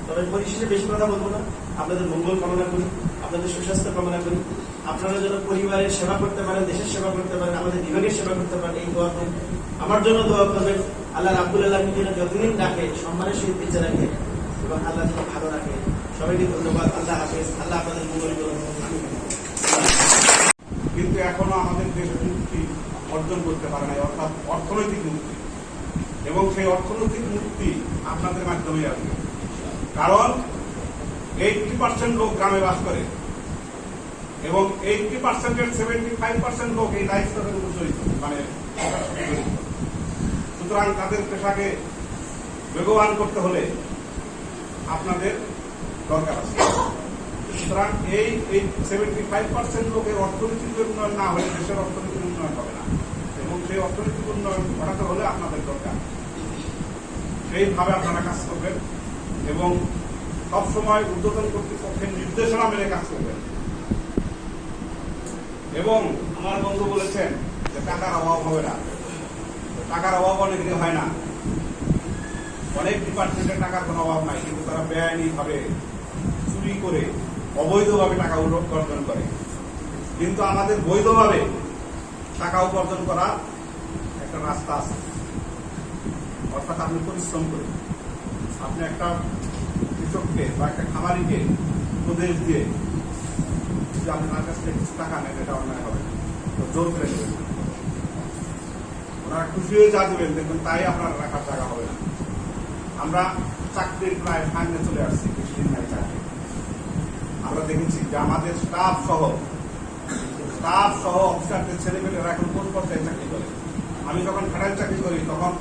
[SPEAKER 11] তবে পরিশেষে বেশি কথা বলবো না, আপনাদের মঙ্গল কামনা করি, আপনাদের সুস্বাস্থ্য কামনা করি। আপনারা যেন পরিবারের সেবা করতে পারেন, দেশের সেবা করতে পারেন, আমাদের বিভাগের সেবা করতে পারেন, এই দোয়া করুন। আমার জন্য দোয়া করবেন, আল্লাহ রাব্বুল আলামিন যেন যতদিন রাখে সম্মানের সহিত বেঁচে রাখে এবং আল্লাহ যেন ভালো রাখে। সবাইকে ধন্যবাদ। আল্লাহ হাফেজ। আল্লাহ আপনাদের মঙ্গল করুন।
[SPEAKER 10] কিন্তু এখনো আমাদের দেশ মুক্তি অর্জন করতে পারে নাই, অর্থাৎ অর্থনৈতিক মুক্তি। এবং সেই অর্থনৈতিক মুক্তি আপনাদের মাধ্যমে আসবে, কারণ 80% লোক গ্রামে বাস করে এবং 80%-এর 75% লোক এই লাইফস্টাইলের উপর জড়িত, মানে সুতরাং তাদের পেশাকে বেগবান করতে হলে আপনাদের দরকার আছে। সুতরাং এই 75% লোকের অর্থনৈতিক উন্নয়ন না হলে দেশের অর্থনৈতিক উন্নয়ন হবে না, এবং সেই অর্থনৈতিক উন্নয়ন ঘটাতে হলে আপনাদের দরকার। সেইভাবে আপনারা কাজ করবেন এবং সবসময় ঊর্ধ্বতন কর্তৃপক্ষের নির্দেশনা মেনে কাজ করবেন। এবং আমার বন্ধু বলেছেন যে টাকার অভাব হবে না, টাকার অভাব অনেক দিন হয় না, অনেক ডিপার্টমেন্টের টাকার কোনো অভাব নাই, কিন্তু তারা বেআইনিভাবে চুরি করে অবৈধভাবে টাকা উপার্জন করে। কিন্তু আমাদের বৈধভাবে টাকা উপার্জন করা একটা রাস্তা আছে। অর্থাৎ আপনি পরিশ্রম করে আপনি একটা কৃষককে বা একটা খামারিকে উপদেশ দিয়ে যে আপনি তার কাছ থেকে কিছু টাকা নেন, এটা অন্যায় হবে, তো জোর করে দেবেন। ওনারা খুশি হয়ে যা দেবেন দেখবেন তাই আপনার রাখার জায়গা হবে না। আমরা চাকরির প্রায় ফাইনে চলে আসছি, কিছুদিন নাই চাকরি। আমরা দেখেছি যে আমাদের স্টাফ সহ অফিসারদের ছেলেমেয়েরা এখন কোন পর্যায়ে চাকরি করে। আমি যখন ফেডারেল চাকরি করি তখন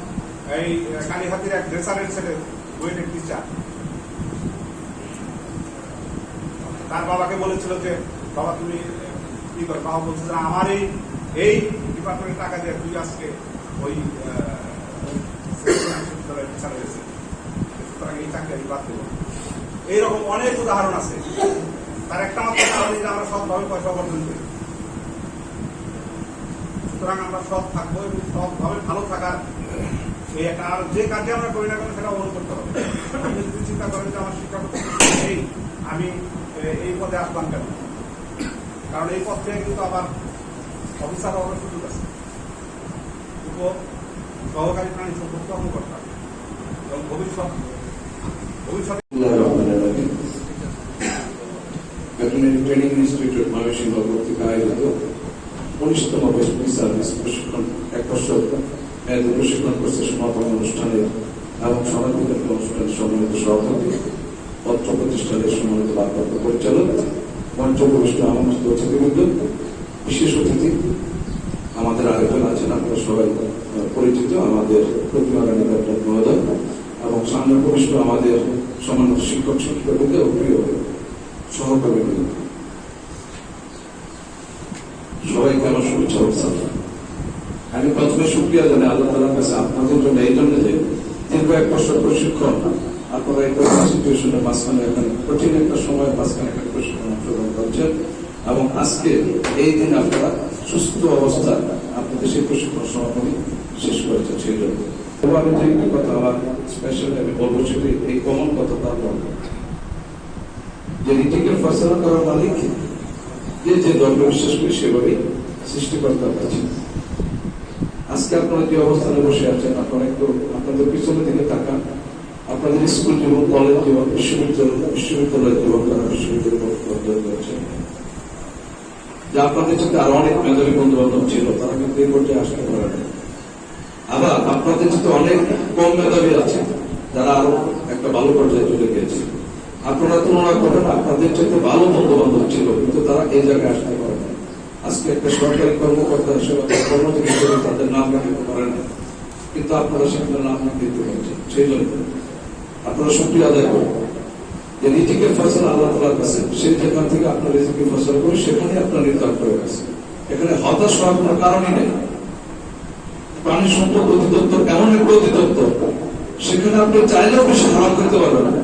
[SPEAKER 10] এই কালীহাতির এক ড্রেসারের ছেলে ওয়েটের টিচার, তার বাবাকে বলেছিল যে বাবা তুমি কি করো, বাবা বলছে যে আমার এই ডিপার্টমেন্টের টাকা দিয়ে তুই আজকে ওই টিচার হয়েছে, সুতরাং এই চাকরি আমি বাদ দেবো। এইরকম অনেক উদাহরণ আছে। তার একটা মাত্র কারণ যে আমরা সৎভাবে পয়সা উপার্জন করি। সুতরাং আমরা সৎ থাকবো এবং সৎভাবে ভালো থাকার এই একটা, আর যে কাজে আমরা করি না কেন সেটা অনুভব করতে হবে। আপনি যদি চিন্তা করেন যে আমার শিক্ষা এই আমি এই পদে আসলাম কেন, কারণ এই পদ থেকে কিন্তু আবার অফিসার হওয়ার সুযোগ আছে, সহকারী প্রাণী সম্পদ কর্মকর্তা এবং ভবিষ্যৎ
[SPEAKER 12] ভেটেরিনারি ট্রেনিং ইনস্টিটিউট ময়মনসিংহ কর্তৃক আয়োজিত 19তম বেসরকারি সার্ভিস প্রশিক্ষণ 1 বছর মেয়াদী প্রশিক্ষণ কোর্সের সমাপন অনুষ্ঠানে এবং সমাধিকারী অনুষ্ঠানের সম্মানিত সভাপতি, পত্র প্রতিষ্ঠানের সম্মানিত ভারপ্রাপ্ত পরিচালক, মঞ্চ উপবিষ্ট আমন্ত্রিত অতিথিবৃন্দ, বিশেষ অতিথি আমাদের আয়োজন আছেন আপনারা সবাই পরিচিত আমাদের প্রতিমা রানী মহোদয় এবং সামনে উপবিষ্ট আমাদের সম্মানিত শিক্ষক শিক্ষিকাবৃন্দ ও প্রিয় সহকর্মীবৃন্দ, সবাইকে আমার শুভেচ্ছা অবস্থান। আমি প্রথমে শুক্রিয়া জানাই আল্লাহ তাআলার কাছে আপনাদের জন্য, এই জন্য যে দীর্ঘ 1 বছর প্রশিক্ষণ আপনারা এই সিচুয়েশনের মাঝখানে এখানে কঠিন একটা সময়ের মাঝখানে একটা প্রশিক্ষণ অংশগ্রহণ করছেন এবং আজকে এই দিন আপনারা সুস্থ অবস্থায় আপনাদের সেই প্রশিক্ষণ সমাপনী শেষ করেছেন। সেই জন্য আমি যে একটি কথা আমার স্পেশালি আমি বলবো সেটি এই কমন কথা, তারপর যে রিটিকের ফয়সালা করার মালিক যে ধর্ম বিশ্বাস করি সেভাবেই সৃষ্টিকর্তার কাছে। আজকে আপনারা যে অবস্থানে বসে আছেন আপনারা একটু আপনাদের পিছনের দিকে তাকান। আপনাদের স্কুল জীবন, কলেজ জীবন, বিশ্ববিদ্যালয়ের জীবন, তারা বিশ্ববিদ্যালয় করেছে, যে আপনাদের সাথে আরো অনেক মেধাবী বন্ধু বান্ধব ছিল, তারা কিন্তু এই পর্যায়ে আসতে পারে না। আবার আপনাদের সাথে অনেক কম মেধাবী আছে যারা আরো একটা ভালো পর্যায়ে চলে গিয়েছে। আপনারা তুলনা করেন আপনাদের সাথে ভালো বন্ধু বান্ধব ছিল কিন্তু তারা এই জায়গায় আসতে পারে না। আজকে একটা সরকারি কর্মকর্তা হিসেবে কর্মচারী হিসেবে তাদের নাম রাখতে পারে না, কিন্তু আপনারা সেখানে নাম দিতে পারছেন। সেই জন্য আপনারা শুকরিয়া আদায় করেন যে রিজিকের ফয়সালা আল্লাহ তাআলার কাছে, সেই যেখান থেকে আপনার রিজিকের ফয়সালা করে সেখানে আপনার নির্ধারণ করে গেছে। এখানে হতাশ হওয়ার কোনো কারণই নেই। প্রাণী সম্পদ অধিদপ্তর এমন একটা অধিদপ্তর, সেখানে আপনি চাইলেও বেশি হারাম করতে পারবেন না।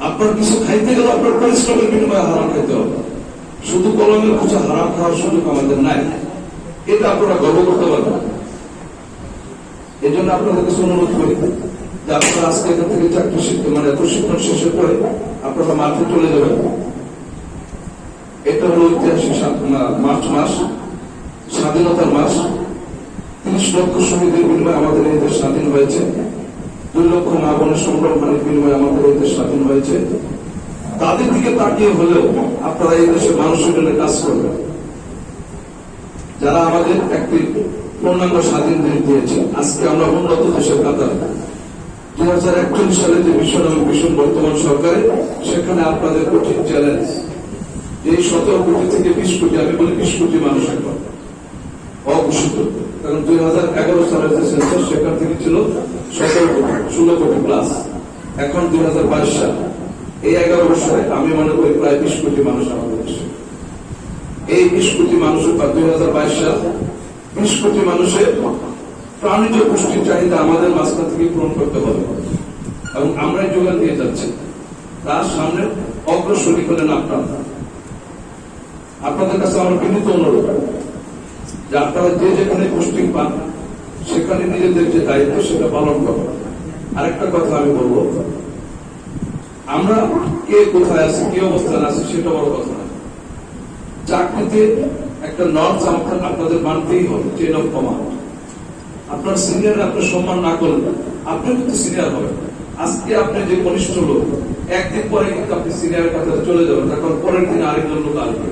[SPEAKER 12] আপনার কিছু খাইতে গেলে আপনার পরিশ্রমের বিনিময়ে হারাম খাইতে হবে। শুধু কলমের খুঁজে হারাম খাওয়ার সুযোগ আমাদের নাই, এটা আপনারা গর্ব করতে পারবেন। এই জন্য আপনাদের কাছে অনুরোধ করি যে আপনারা আজকে এখান থেকে চাকরি প্রশিক্ষণ শেষের পরে আপনারা মাঠে চলে যাবেন। এটা হলো ঐতিহাসিক মার্চ মাস, স্বাধীনতার মাস। 30 লক্ষ শহীদের বিনিময়ে আমাদের এই দেশ স্বাধীন হয়েছে। 2 লক্ষ মা বোনের সংগ্রামের বিনিময়ে আমাদের এই দেশ স্বাধীন হয়েছে। তাদের দিকে তাকিয়ে হলেও আপনারা এই দেশের মানুষের জন্য কাজ করবেন, যারা আমাদের একটি পূর্ণাঙ্গ স্বাধীন দেশ দিয়েছে। আজকে আমরা উন্নত দেশের কাতার। 2041 সালে যে মিশন বর্তমান সরকারে, সেখানে আপনাদের কঠিন চ্যালেঞ্জ। এই 17 কোটি থেকে 20 কোটি, আমি বলি 20 কোটি মানুষ এখন অঘোষিত, কারণ 2011 সালের যে সেন্সাস সেখান থেকে ছিল 17 কোটি, 16 কোটি প্লাস। এখন 2022 সাল, এই 11 বছরে আমি মনে করি প্রায় 20 কোটি মানুষ আমাদের দেশে। এই 20 কোটি মানুষের বা 2022 সাল 20 কোটি মানুষের প্রাণীজ পুষ্টির চাহিদা আমাদের মাঝখান থেকে পূরণ করতে হবে এবং আমরাই যোগান দিয়ে যাচ্ছি। তার সামনে অগ্রসরী হলেন আপনারা। আপনাদের কাছে আমার বিনীত অনুরোধ যে আপনারা যে যেখানে পুষ্টি পান সেখানে নিজেদের যে দায়িত্ব সেটা পালন করবেন। আরেকটা কথা আমি বলবো, আমরা কে কোথায় আছি, কি অবস্থানে আছি সেটা বড় কথা না। চাকরিতে একটা নর্মস আপনাদের মানতেই হবে, চেইন অফ কমান্ড। আপনার সিনিয়র আপনার সম্মান না করলে আপনি কিন্তু সিনিয়র হবেন। আজকে আপনি যে কনিষ্ঠ লোক, একদিন পরে কিন্তু আপনি সিনিয়রের কাছে চলে যাবেন, তখন পরের দিন আরেকজন লোক আসবে।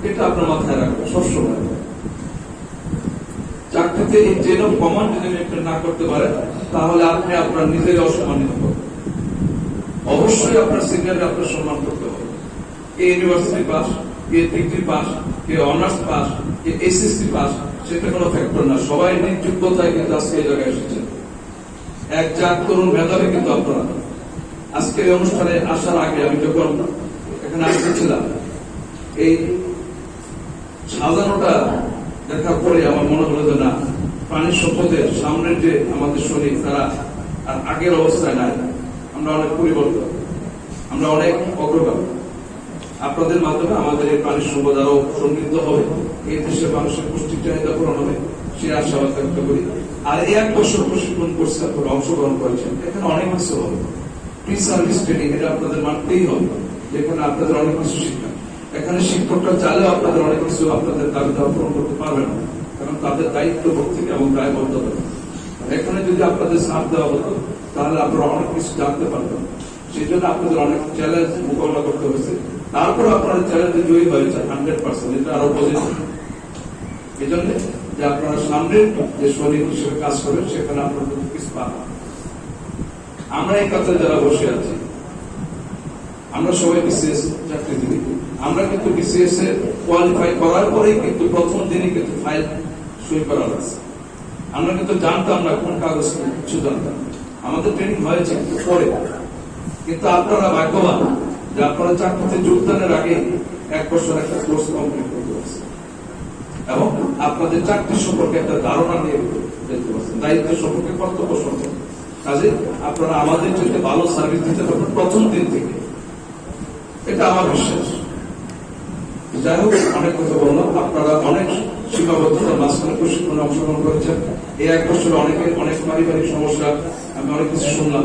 [SPEAKER 12] এটা আপনার মাথায় রাখবেন সবসময়। চাকরিতে এই চেন অফ কমান্ড যদি মেনটেন না করতে পারেন, তাহলে আপনি আপনার নিজেই অসম্মানিত হবেন। অবশ্যই আপনার সিনিয়র আপনার সম্মান করতে হবে। কে ইউনিভার্সিটি পাস, কে ডিগ্রি পাস, কে অনার্স পাস, কে এসএসসি পাস, সেটা কোনো ফ্যাক্টর না। সবাই নিজ যোগ্যতায় কিন্তু আজকে এই জায়গায় এসেছেন। এক জাত তরুণ মেধাবী কিন্তু আপনারা। আজকে এই অনুষ্ঠানে আসার আগে আমি যখন এখানে আসতেছিলাম, এই সাজানোটা দেখার পরে আমার মনে হলো যে না, প্রাণী সম্পদের সামনের যে আমাদের শরীর, তারা আর আগের অবস্থায় নাই। আমরা অনেক পরিবর্তন, আমরা অনেক অগ্রগামী। আপনাদের মাধ্যমে আমাদের এই প্রাণী সম্পদ আরো সমৃদ্ধ হবে, এই দেশের মানুষের পুষ্টির চাহিদা পূরণ হবে, সে আশাবাদ ব্যক্ত করি। আর এই 1 বছর প্রশিক্ষণ কোর্সে আপনারা অংশগ্রহণ করেছেন, এখানে অনেক কিছু হবে। প্রি সার্ভিস ট্রেনিং এটা আপনাদের মানতেই হবে, যেখানে আপনাদের অনেক কিছু শিক্ষা। এখানে শিক্ষকরা চাইলেও আপনাদের অনেক কিছু আপনাদের দাবিটা পূরণ করতে পারবে না, কারণ তাদের দায়িত্ববোধ থেকে এবং দায়বদ্ধতা। এখানে যদি আপনাদের সাথ দেওয়া হতো, তাহলে আপনারা অনেক কিছু জানতে পারতেন। সেই জন্য আপনাদের অনেক চ্যালেঞ্জ মোকাবিলা করতে হয়েছে। তারপর আপনারা চ্যালেঞ্জে জয়ী হয়েছে 100%, এটা আরো পজিটিভ। এই জন্য যে আপনারা সামনের যে সৈনিক হিসেবে কাজ করবেন, সেখানে আপনারা কিছু পাবেন। আমরা এই কাজে যারা বসে আছি, আমরা সবাই বিসিএস চাকরিজীবী। আমরা কিন্তু বিসিএস এ কোয়ালিফাই করার পরেই কিন্তু প্রথম দিনই কিন্তু ফাইল সই করা আছে। আমরা কিন্তু জানতাম না কোন কাগজ, কিছু জানতাম। আমাদের ট্রেনিং হয়েছে পরে, কিন্তু আপনারা ভাগ্যবান যে আপনারা চাকরিতে যোগদানের আগে 1 বছর একটা কোর্স কমপ্লিট করতে পারছেন এবং আপনাদের চাকরি সম্পর্কে একটা ধারণা নিয়ে দেখতে পাচ্ছেন, দায়িত্ব সম্পর্কে, কর্তব্য সম্পর্কে। কাজে আপনারা আমাদের জন্য ভালো সার্ভিস দিতে পারবেন প্রথম দিন থেকে, এটা আমার বিশ্বাস। যাই হোক, অনেক কথা বললাম। আপনারা অনেক সীমাবদ্ধতার মাঝখানে প্রশিক্ষণে অংশগ্রহণ করেছেন। এই 1 বছরে অনেকের অনেক পারিবারিক সমস্যা, আমি অনেক কিছু শুনলাম।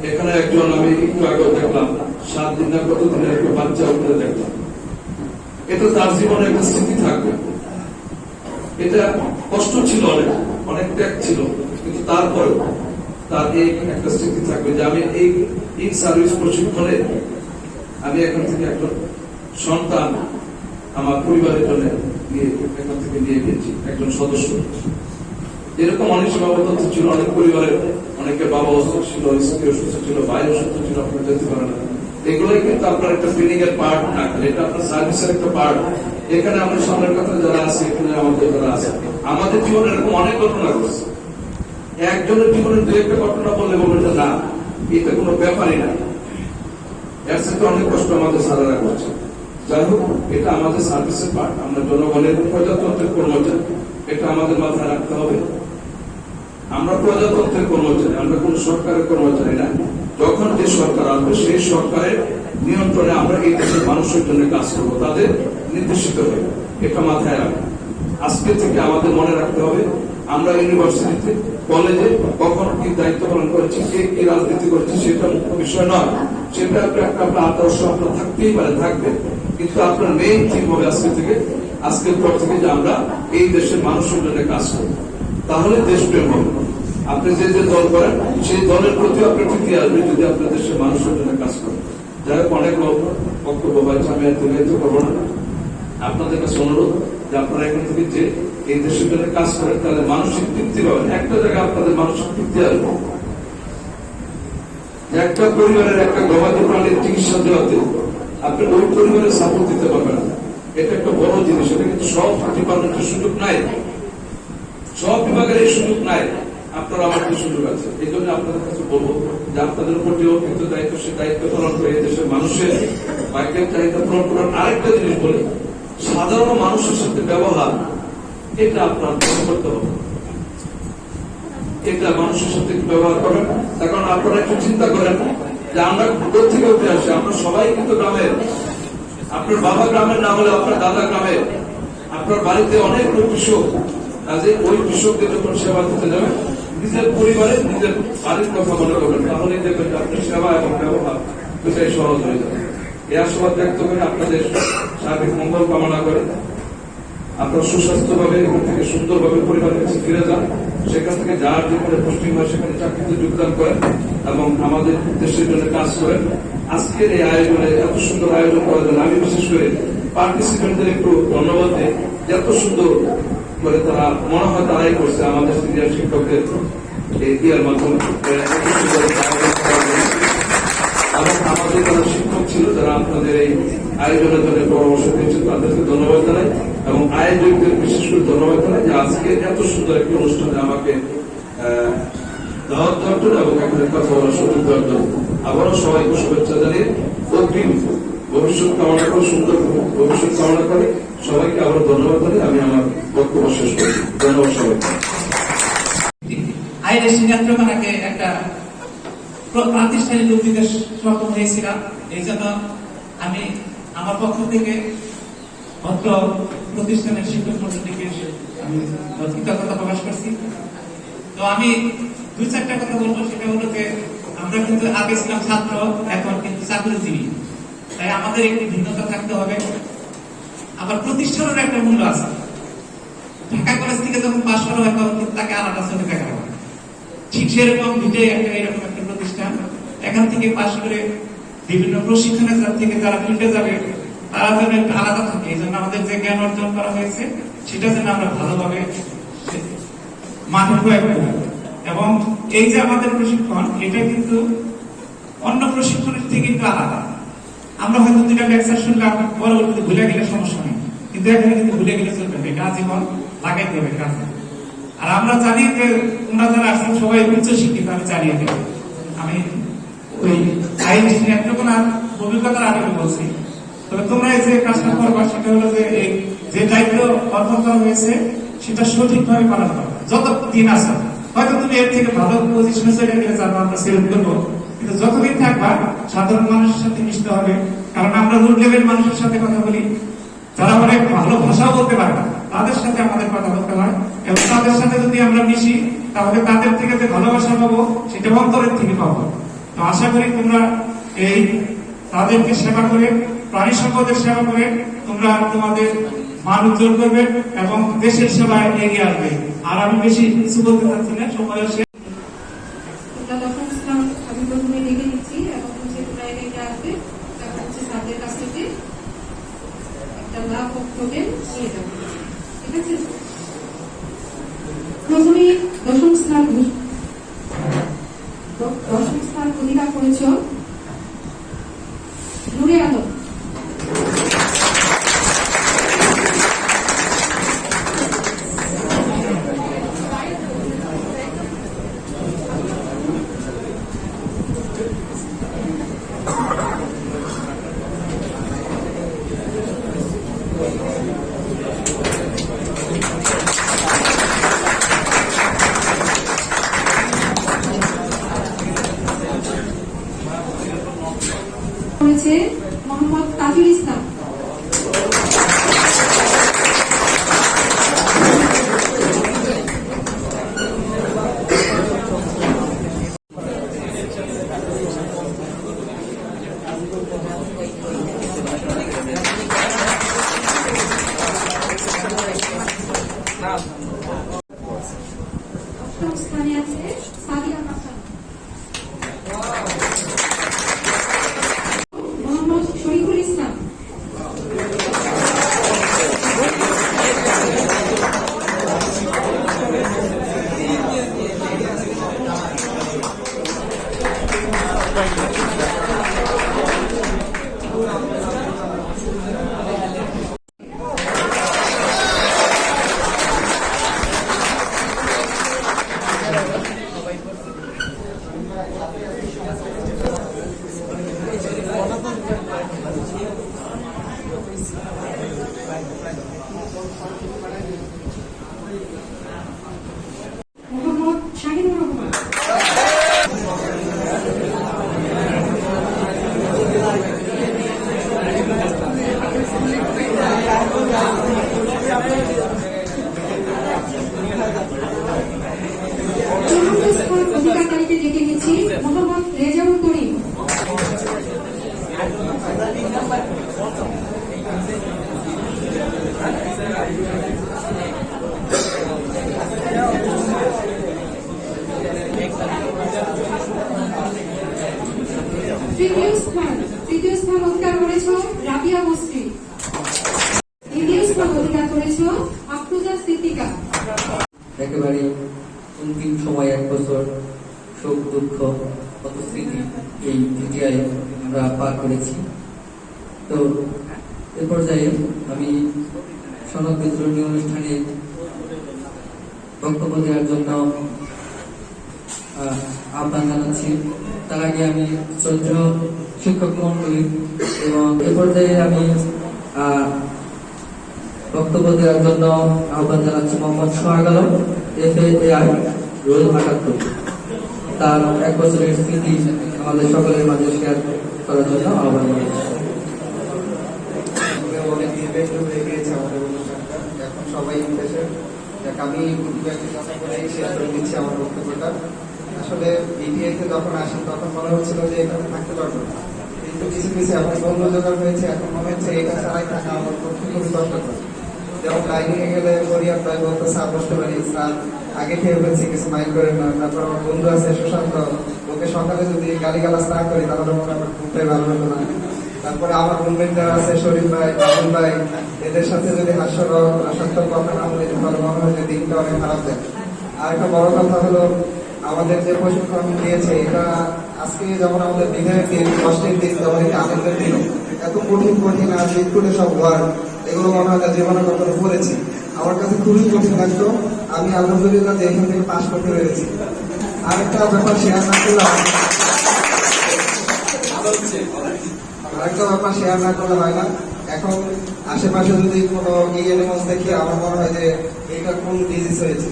[SPEAKER 12] এখানে একজন আমি একটু আগে দেখলাম 7 দিন না কত দিনের একটা বাচ্চা উঠে দেখলাম। এটা তার জীবনে একটা স্মৃতি থাকবে। এটা কষ্ট ছিল, অনেক ত্যাগ ছিল, কিন্তু তারপরে তার এই একটা স্মৃতি থাকবে যে আমি এই সার্ভিস প্রশিক্ষণে আমি এখান থেকে একজন সন্তান আমার পরিবারের জন্য এখান থেকে নিয়ে গেছি, একজন সদস্য। এরকম অনেক সীমাবদ্ধতা ছিল, অনেক পরিবারের অনেকের বাবা অসুস্থ ছিল, স্ত্রী অসুস্থ ছিল, ভাই অসুস্থ ছিল, আপনার যেতে পারে না। এগুলোই কিন্তু আপনার একটা ট্রেনিং এর পার্ট না, এটা আপনার সার্ভিসের একটা পার্ট। এখানে আমাদের সামনের কথা যারা আছে, এখানে আমাদের যারা আছে, আমাদের জীবনে এরকম অনেক ঘটনা ঘটছে। একজনের জীবনে 2-1টা ঘটনা বললে বলবেন যে না, এটা কোনো ব্যাপারই না। এর সাথে অনেক কষ্ট আমাদের সারারা করছে। যাই হোক, এটা আমাদের সার্ভিসের পার্ট। আমরা জনগণের প্রজাতন্ত্রের কর্মচারী, এটা আমাদের মাথায় রাখতে হবে। আমরা প্রজাতন্ত্রের কর্মচারী, আমরা কোন সরকারের কর্মচারী না। যখন যে সরকার আসবে, সেই সরকারের নিয়ন্ত্রণে আমরা এই দেশের মানুষের জন্য কাজ করবো, তাদের নির্দেশিত হবে। এটা মাথায় রাখবো। আজকে থেকে আমাদের মনে রাখতে হবে, আমরা ইউনিভার্সিটিতে, কলেজে কখন কি দায়িত্ব পালন করেছি, কে কি রাজনীতি করেছি, সেটা মুখ্য বিষয় নয়। সেটা আপনার আদর্শ আপনার থাকতেই পারে, থাকবে, কিন্তু আপনার মেইন থিম হবে আজকের পর থেকে যে আমরা এই দেশের মানুষের জন্য কাজ করব। তাহলে দেশপ্রেম হবে। আপনি যে দল করেন, সেই দলের প্রতি আপনার ঠিকই আসবে যদি আপনার দেশের মানুষের জন্য কাজ করেন। যাই হোক, অনেক লোক বক্তব্য পাইছে, আমি এত করবো না। আপনাদের কাছে অনুরোধ যে আপনারা এখান থেকে যে এই দেশের জন্য কাজ করেন, তাহলে মানসিক তৃপ্তি পাবেন। একটা জায়গায় আপনাদের মানসিক তৃপ্তি আসবে। একটা পরিবারের একটা গবাদি প্রাণীর চিকিৎসা দেওয়াতে আপনি ওই পরিবারের সাপোর্ট দিতে পারবেন না, এটা একটা বড় জিনিস। এটা কিন্তু সব ডিপার্টমেন্টের সুযোগ নাই, সব বিভাগের এই সুযোগ নাই। আপনার আমার কি সুযোগ আছে? এই জন্য আপনাদের কাছে বলবো যে আপনাদের উপর যে অর্পিত দায়িত্ব, সে দায়িত্ব পালন করে এই দেশের মানুষের বাইকের চাহিদা পূরণ করার। আরেকটা জিনিস বলি, সাধারণ মানুষের সাথে ব্যবহার, এটা আপনার করতে হবে। এটা মানুষের সাথে ব্যবহার করেন। এখন আপনারা একটু চিন্তা করেন যে আমরা কোথা থেকে উঠে আসি। আমরা সবাই কিন্তু গ্রামের। আপনার বাবা গ্রামের না হলে আপনার দাদা গ্রামের। আপনার বাড়িতে অনেক লোক কৃষক, কাজে ওই কৃষকদের যখন সেবা দিতে যাবেন, নিজের পরিবারের, নিজের বাড়ির কথা মনে করবেন, তাহলেই দেখবেন আপনার সেবা এবং ব্যবহার দুটাই সহজ হয়ে যাবে। এই আশীর্বাদ ব্যক্ত করে আপনাদের সার্বিক মঙ্গল কামনা করে আপনারা সুস্বাস্থ্যভাবে এখান থেকে সুন্দরভাবে পরিবারের কাছে ফিরে যান, সেখান থেকে যার যেখানে পোস্টিং হয় সেখানে চাকরিতে যোগদান করেন এবং আমাদের দেশের জন্য কাজ করেন। আজকের এই আয়োজনে এত সুন্দর আয়োজন করার জন্য আমি বিশেষ করে পার্টিসিপেন্টদের একটু ধন্যবাদ দিই, এত সুন্দর করে তারা মনে হয় তারাই করছে আমাদের সিনিয়র শিক্ষকদের ইয়ার মাধ্যমে এবং আমাদের যারা শিক্ষক ছিল যারা আপনাদের এই আয়োজনের জন্য পরামর্শ দিয়েছে তাদেরকে ধন্যবাদ জানাই এবং আয়োজকদের বিশেষ করে ধন্যবাদ জানাই যে আজকে এত সুন্দর একটি অনুষ্ঠানে আমাকে দাওয়াত দেওয়ার জন্য এবং এখানে কথা বলার সুযোগ দেওয়ার জন্য আবারও সবাইকে শুভেচ্ছা জানিয়ে অগ্রিম ভবিষ্যৎ কামনা করে সুন্দর ভবিষ্যৎ কামনা করে সবাইকে আবার ধন্যবাদ জানিয়ে আমি আমার বক্তব্য শেষ করছি। ধন্যবাদ সবাইকে।
[SPEAKER 9] আইনের সিদ্ধান্তকে একটা প্রাতিষ্ঠানিক রূপ দিতে সক্ষম হয়েছিলাম। এই জন্য আমি আমার পক্ষ থেকে অত্র প্রতিষ্ঠানের শিক্ষক মন্ডলীকে আমি কৃতজ্ঞতা প্রকাশ করছি। তো আমি 2-4টা কথা বলবো, সেটা হলো যে আমরা কিন্তু আগে ছিলাম ছাত্র, এখন কিন্তু চাকরিজীবী, তাই আমাদের একটু ভিন্নতা থাকতে হবে। আবার প্রতিষ্ঠানের একটা মূল্য আছে। ঢাকা কলেজ থেকে যখন পাশ করা হয় তখন কিন্তু তাকে আলাদা চোখে দেখা হয়, ঠিক সেরকম দুটোই একটা এরকম একটা প্রতিষ্ঠান। এখান থেকে পাশ করে বিভিন্ন প্রশিক্ষণের থেকে যারা ফিল্ডে যাবে তারা যেন একটু আলাদা থাকে। এই জন্য আমাদের যে জ্ঞান অর্জন করা হয়েছে সেটা যেন আমরা ভালোভাবে মাঠে প্রয়োগ করি। এবং এই যে আমাদের প্রশিক্ষণ, এটা কিন্তু অন্য প্রশিক্ষণের থেকে একটু আলাদা। আমরা হয়তো 2টা লেকচার শুনলাম, পরবর্তীতে ভুলে গেলে সমস্যা নেই, কিন্তু এখানে কিন্তু ভুলে গেলে চলবে, এটা জীবন লাগাইতে হবে কাজে। আর আমরা জানি যে তোমরা যারা আসছেন সবাই উচ্চ শিক্ষিত, আমি জানিয়ে দেব। আমি ওই আইন একটুকু না অভিজ্ঞতার আগে বলছি, তবে তোমরা এই যে কাজটা করবা সেটা হলো যে দায়িত্ব অর্পণ করা হয়েছে সেটা সঠিকভাবে পালন করো যত দিন আসো। হয়তো তুমি এর থেকে ভালো পজিশনে চলে গেলে যাবো, আমরা সিলেক্ট করবো, কিন্তু যতদিন থাকবা সাধারণ মানুষের সাথে মিশতে হবে। কারণ আমরা রুট লেভেল মানুষের সাথে কথা বলি, যারা অনেক ভালো ভাষাও বলতে পারে না, তাদের সাথে আমাদের কথা বলতে হয়। এবং তাদের সাথে যদি আমরা মিশি তাহলে তাদের থেকে যে ভালোবাসা পাবো সেটা অন্তরের থেকে পাবো। তো আশা করি তোমরা এই তাদেরকে সেবা করে, প্রাণী সম্পদের সেবা করে তোমরা তোমাদের মান উজ্জ্বল করবে এবং দেশের সেবায় এগিয়ে আসবে। আর আমি বেশি কিছু বলতে চাচ্ছি না, সময় আসে।
[SPEAKER 1] আমি প্রথমে লিখে নিচ্ছি এবং হচ্ছে তোমরা এটা আসবে, তারপর হচ্ছে তাদের কাছ থেকে একটা লাভ টোকেন নিয়ে যাবে, ঠিক আছে? প্রথমে দশম স্থান অধিকার করেছ নুরে আলম। করেছে মোহাম্মদ তাজুল ইসলাম। অষ্টম স্থানে আছে সাদিয়া হাসান। মোহাম্মদ শরীফুল ইসলাম। মোহাম্মদ শাহিনুর রহমান। অধিকারীকে ডেকে নিচ্ছি মোহাম্মদ রেজাউল করিম। তৃতীয় স্থান অধিকার করেছ রাবিয়া মুসরি। দ্বিতীয় স্থান অধিকার করেছ আফরোজা সিদ্দিকা।
[SPEAKER 13] একেবারে অন্তিম সময় 1 বছর শোক দুঃখ কত স্মৃতি এই মিডিয়ায় আমরা পার করেছি। তো এ পর্যায়ে আমি সনদ বিতরণী অনুষ্ঠানে বক্তব্য দেওয়ার জন্য আহ্বান জানাচ্ছি। তার আগে আমি শ্রদ্ধেয় শিক্ষক মন্ডলী এবং এ পর্যায়ে আমি বক্তব্য দেওয়ার জন্য আহ্বান জানাচ্ছি মোহাম্মদ সোহাগ আলম, FAI রোল 78। তার 1 বছরের স্মৃতি আমাদের সকলের মাঝে শেয়ার করার জন্য আহ্বান জানাচ্ছি।
[SPEAKER 7] অনেক ইভেন্ট হয়ে গিয়েছে আমাদের অনুষ্ঠানটা, এখন সবাই ইন্টারেস্টেড। আমি কয়েকটি কথা বলেই শেয়ার করে দিচ্ছি আমার বক্তব্যটা। আসলে বিটিএতে যখন আসি তখন মনে হচ্ছিল যে এখানে থাকতে পারবো, কিন্তু কিছু কিছু এমন বন্ধু জোগাড় হয়েছে, এখন মনে হচ্ছে এটা ছাড়াই থাকা আমার পক্ষে খুবই কষ্টকর। যেমন লাইনে গেলে করিয়ার প্রায় বলতো স্যার বসতে পারি, স্যার আগে খেয়ে ফেলছি, কিছু মাইন্ড করেন না। তারপর আমার বন্ধু আছে সুশান্ত, ওকে সকালে যদি গালিগালাজ না করি তাহলে মনে আমার ঘুমটাই ভালো হতো না। তারপরে আমার রুমমেট যারা আছে শরীফ ভাই, রাহুল ভাই, এদের সাথে যদি হাস্যাত্মক কথা না বলি তাহলে মনে হয় যে দিনটা অনেক খারাপ যায়। আর একটা বড় কথা হলো, আমাদের যে প্রশিক্ষণ দিয়েছে এটা আজকে যেমন আমাদের দিনের দিন, কষ্টের দিন, যেমন এটা আনন্দের দিন, এত কঠিন কঠিন আর বিটকুটে সব ওয়ার্ড, এগুলো মনে হয় জীবনে কখনো পড়েছি। আমার কাছে খুবই কঠিন লাগতো। আমি আলহামদুলিল্লাহ যে এখান থেকে পাশ করতে পেরেছি। আরেকটা ব্যাপার শেয়ার না করলাম, হয় না। এখন আশেপাশে যদি কোনো এনিমালস দেখি আমার মনে হয় যে এটা কোন ডিজিজ হয়েছে,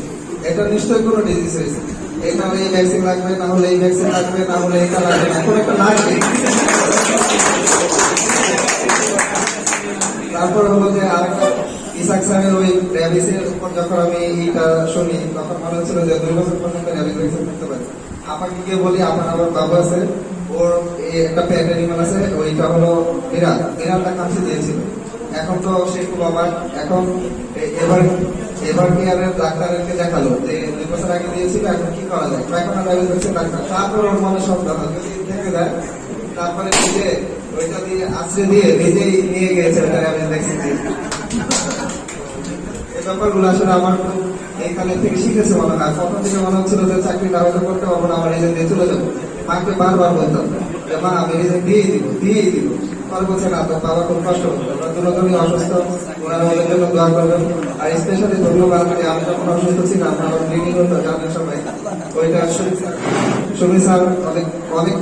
[SPEAKER 7] এটা নিশ্চয়ই কোনো ডিজিজ হয়েছে। এটা এই ভ্যাকসিন লাগবে, না হলে এই ভ্যাকসিন লাগবে, না হলে এটা লাগবে, এখন একটা লাগবে। তারপর হলো যে আরেকটা ইসাক স্যারের ওই র্যাবিসের উপর যখন আমি এইটা শুনি তখন মনে হচ্ছিল যে 2 বছর পর্যন্ত র্যাবিস ভ্যাকসিন করতে পারি। আমাকে গিয়ে বলি, আমার আবার বাবু আছে, ওর একটা প্যাট অ্যানিমাল আছে, ওইটা হলো বিড়ালটা কাছে দিয়েছিল। এখন তো সে খুব অবাক। এখন এবার কেয়ারের ডাক্তারকে দেখালো যে 2 বছর আগে দিয়েছিল, এখন কি করা যায়, এখন র্যাবিস ভ্যাকসিন ডাক্তার। তারপর ওর মনে সন্দেহ যদি থেকে যায়, তারপরে নিজে ওইটা দিয়ে আশ্রয় দিয়ে নিজেই নিয়ে গিয়েছে র্যাবিস ভ্যাকসিন দিয়ে। এই ব্যাপারগুলো আসলে আমার এইখানে থেকে শিখেছে মনে হয়। প্রথম থেকে মনে হচ্ছিল যে চাকরিটা হয়তো করতে পারবো না, আমার রিজেন দিয়ে চলে যাবো। মাকে বারবার বলতাম যে মা আমি রিজেন দিয়েই দিব। পরে বলছে না, তো বাবা খুব কষ্ট হতো, দুজনই অসুস্থ, ওনারা আমাদের জন্য দোয়া করবেন। আর স্পেশালি ধন্যবাদ যে আমি যখন অসুস্থ ছিলাম, আমার মিটিং হতো, জানেন সবাই, ওইটা সুমি স্যার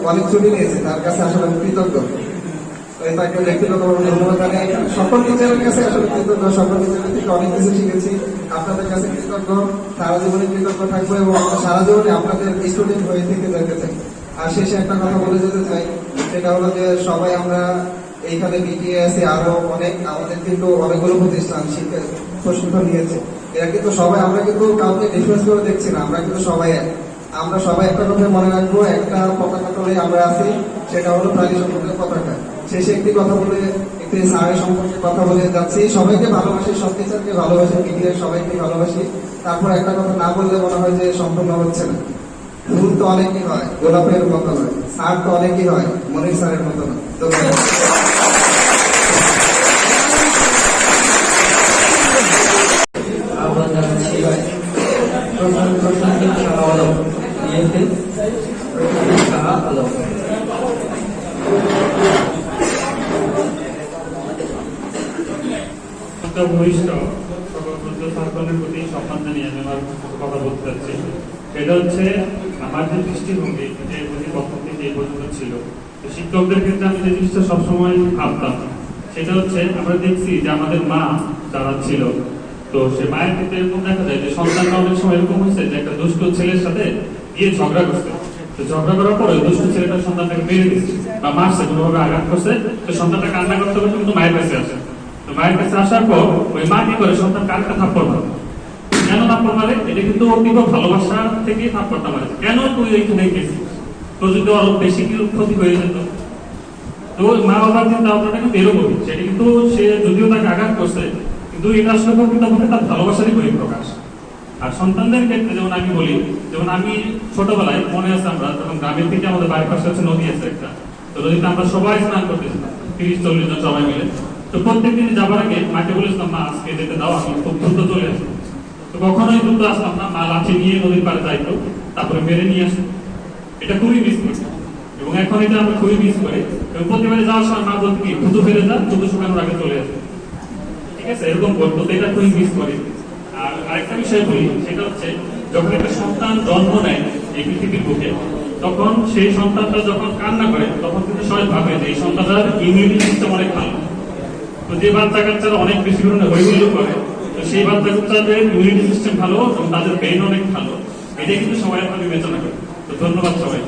[SPEAKER 7] অনেক ছুটি নিয়েছে, তার কাছে আসলে আমি কৃতজ্ঞ। তাকে ব্যক্তিগতভাবে ধন্যবাদ জানাই। সকল টিচারের কাছে আসলে কৃতজ্ঞ, সকল টিচারের থেকে অনেক কিছু শিখেছি। আপনাদের কাছে কৃতজ্ঞ, সারা জীবনে কৃতজ্ঞ থাকবো এবং সারা জীবনে আপনাদের স্টুডেন্ট হয়ে থেকে যেতে চাই। আর শেষে একটা কথা বলে যেতে চাই, সেটা হলো যে সবাই আমরা এইখানে বিটিএ আছি, আরো অনেক আমাদের কিন্তু অনেকগুলো প্রতিষ্ঠান শিক্ষা প্রশিক্ষণ নিয়েছে। এরা কিন্তু সবাই, আমরা কিন্তু কাউকে ডিফারেন্স করে দেখছি না, আমরা কিন্তু সবাই এক। আমরা সবাই একটা কথা মনে রাখবো, একটা পতাকা তলে আমরা আছি, সেটা হলো প্রাণী সম্পদের পতাকা। শেষে একটি কথা বলে, একটি স্যারের সম্পর্কে কথা বলে যাচ্ছি। সবাইকে ভালোবাসি, সব টিচারকে ভালোবাসি, মিডিয়ার সবাইকে ভালোবাসি। তারপর একটা কথা না বললে মনে হয় যে সম্পূর্ণ হচ্ছে না। ফুল তো অনেকই হয়, গোলাপের মতো নয়। স্যার তো অনেকই হয়, মনির স্যারের মতো নয়।
[SPEAKER 13] আহ্বান জানাচ্ছি প্রশাসনিক শাহ আলম, শাহ আলম।
[SPEAKER 14] ভূমিষ্ঠ সকল ছাত্রদের প্রতি সম্মান জানিয়ে আমি আমার কথা বলতে চাচ্ছি। এটা হচ্ছে আমার যে দৃষ্টিভঙ্গি, যে প্রথম থেকে এই পর্যন্ত ছিল, শিক্ষকদের ক্ষেত্রে আমি যে জিনিসটা সবসময় ভাবতাম, সেটা হচ্ছে আমরা দেখছি যে আমাদের মা যারা ছিল, তো সে মায়ের ক্ষেত্রে এরকম দেখা যায় যে সন্তানরা অনেক সময় এরকম হয়েছে যে একটা দুষ্ট ছেলের সাথে গিয়ে ঝগড়া করছে, তো ঝগড়া করার পরে দুষ্ট ছেলেটা সন্তানটাকে মেরে দিচ্ছে বা মারছে, কোনোভাবে আঘাত করছে, তো সন্তানটা কান্না করতে করতে কিন্তু মায়ের কাছে আসে। তো মায়ের কাছে আসার পর ওই মা কি করে, সন্তান কারটা থাপ্পড় মারে। কেন থাপ্পড় মারে? এটা কিন্তু তীব্র ভালোবাসা থেকে থাপ্পড়টা মারে। কেন তুই এইখানে গেছিস, তোর যদি আরো বেশি কিছু ক্ষতি হয়ে যেত। তো মা বাবার চিন্তা ভাবনাটা কিন্তু এরকমই, সেটা কিন্তু সে যদিও তাকে আঘাত করছে, কিন্তু এটা আসলে প্রকৃতপক্ষে তার ভালোবাসারই বহিঃপ্রকাশ। আর সন্তানদের ক্ষেত্রে যেমন আমি বলি, যেমন আমি ছোটবেলায় মনে আছে আমরা যখন গ্রামের থেকে আমাদের বাড়ির পাশে আছে নদী আছে একটা, তো নদীতে আমরা সবাই স্নান করতেছিলাম 30-40 জন সবাই মিলে। তো প্রত্যেক দিন যাবার আগে মাকে বলেছিলাম মা আজকে যেতে দাও, আমি খুব দ্রুত চলে আসবো। তো কখনোই দ্রুত আসলাম না, মা লাঠি নিয়ে নদীর পাড়ে যাইতো, তারপরে মেরে নিয়ে আসতো। এটা খুবই মিস করি এবং এখন এটা আমরা খুবই মিস করি। এবং প্রতিবারে যাওয়ার সময় মা বলতে কি দ্রুত ফেলে যা, দ্রুত শুকানোর আগে চলে আসবে, ঠিক আছে, এরকম বলতো। এটা খুবই মিস করি। আর আরেকটা বিষয় বলি, সেটা হচ্ছে যখন একটা সন্তান জন্ম নেয় এই পৃথিবীর বুকে, তখন সেই সন্তানটা যখন কান্না করে তখন কিন্তু সবাই ভাবে যে এই সন্তানটার ইমিউনিটি সিস্টেম অনেক ভালো। তো যে বাচ্চা কাচ্চারা অনেক বেশি পরিমাণে হৈহুল্লোড় করে, তো সেই বাচ্চা কাচ্চাদের ইমিউনিটি সিস্টেম ভালো এবং তাদের ব্রেন অনেক ভালো, এটাই কিন্তু সবাই আমরা বিবেচনা করি। তো ধন্যবাদ সবাই।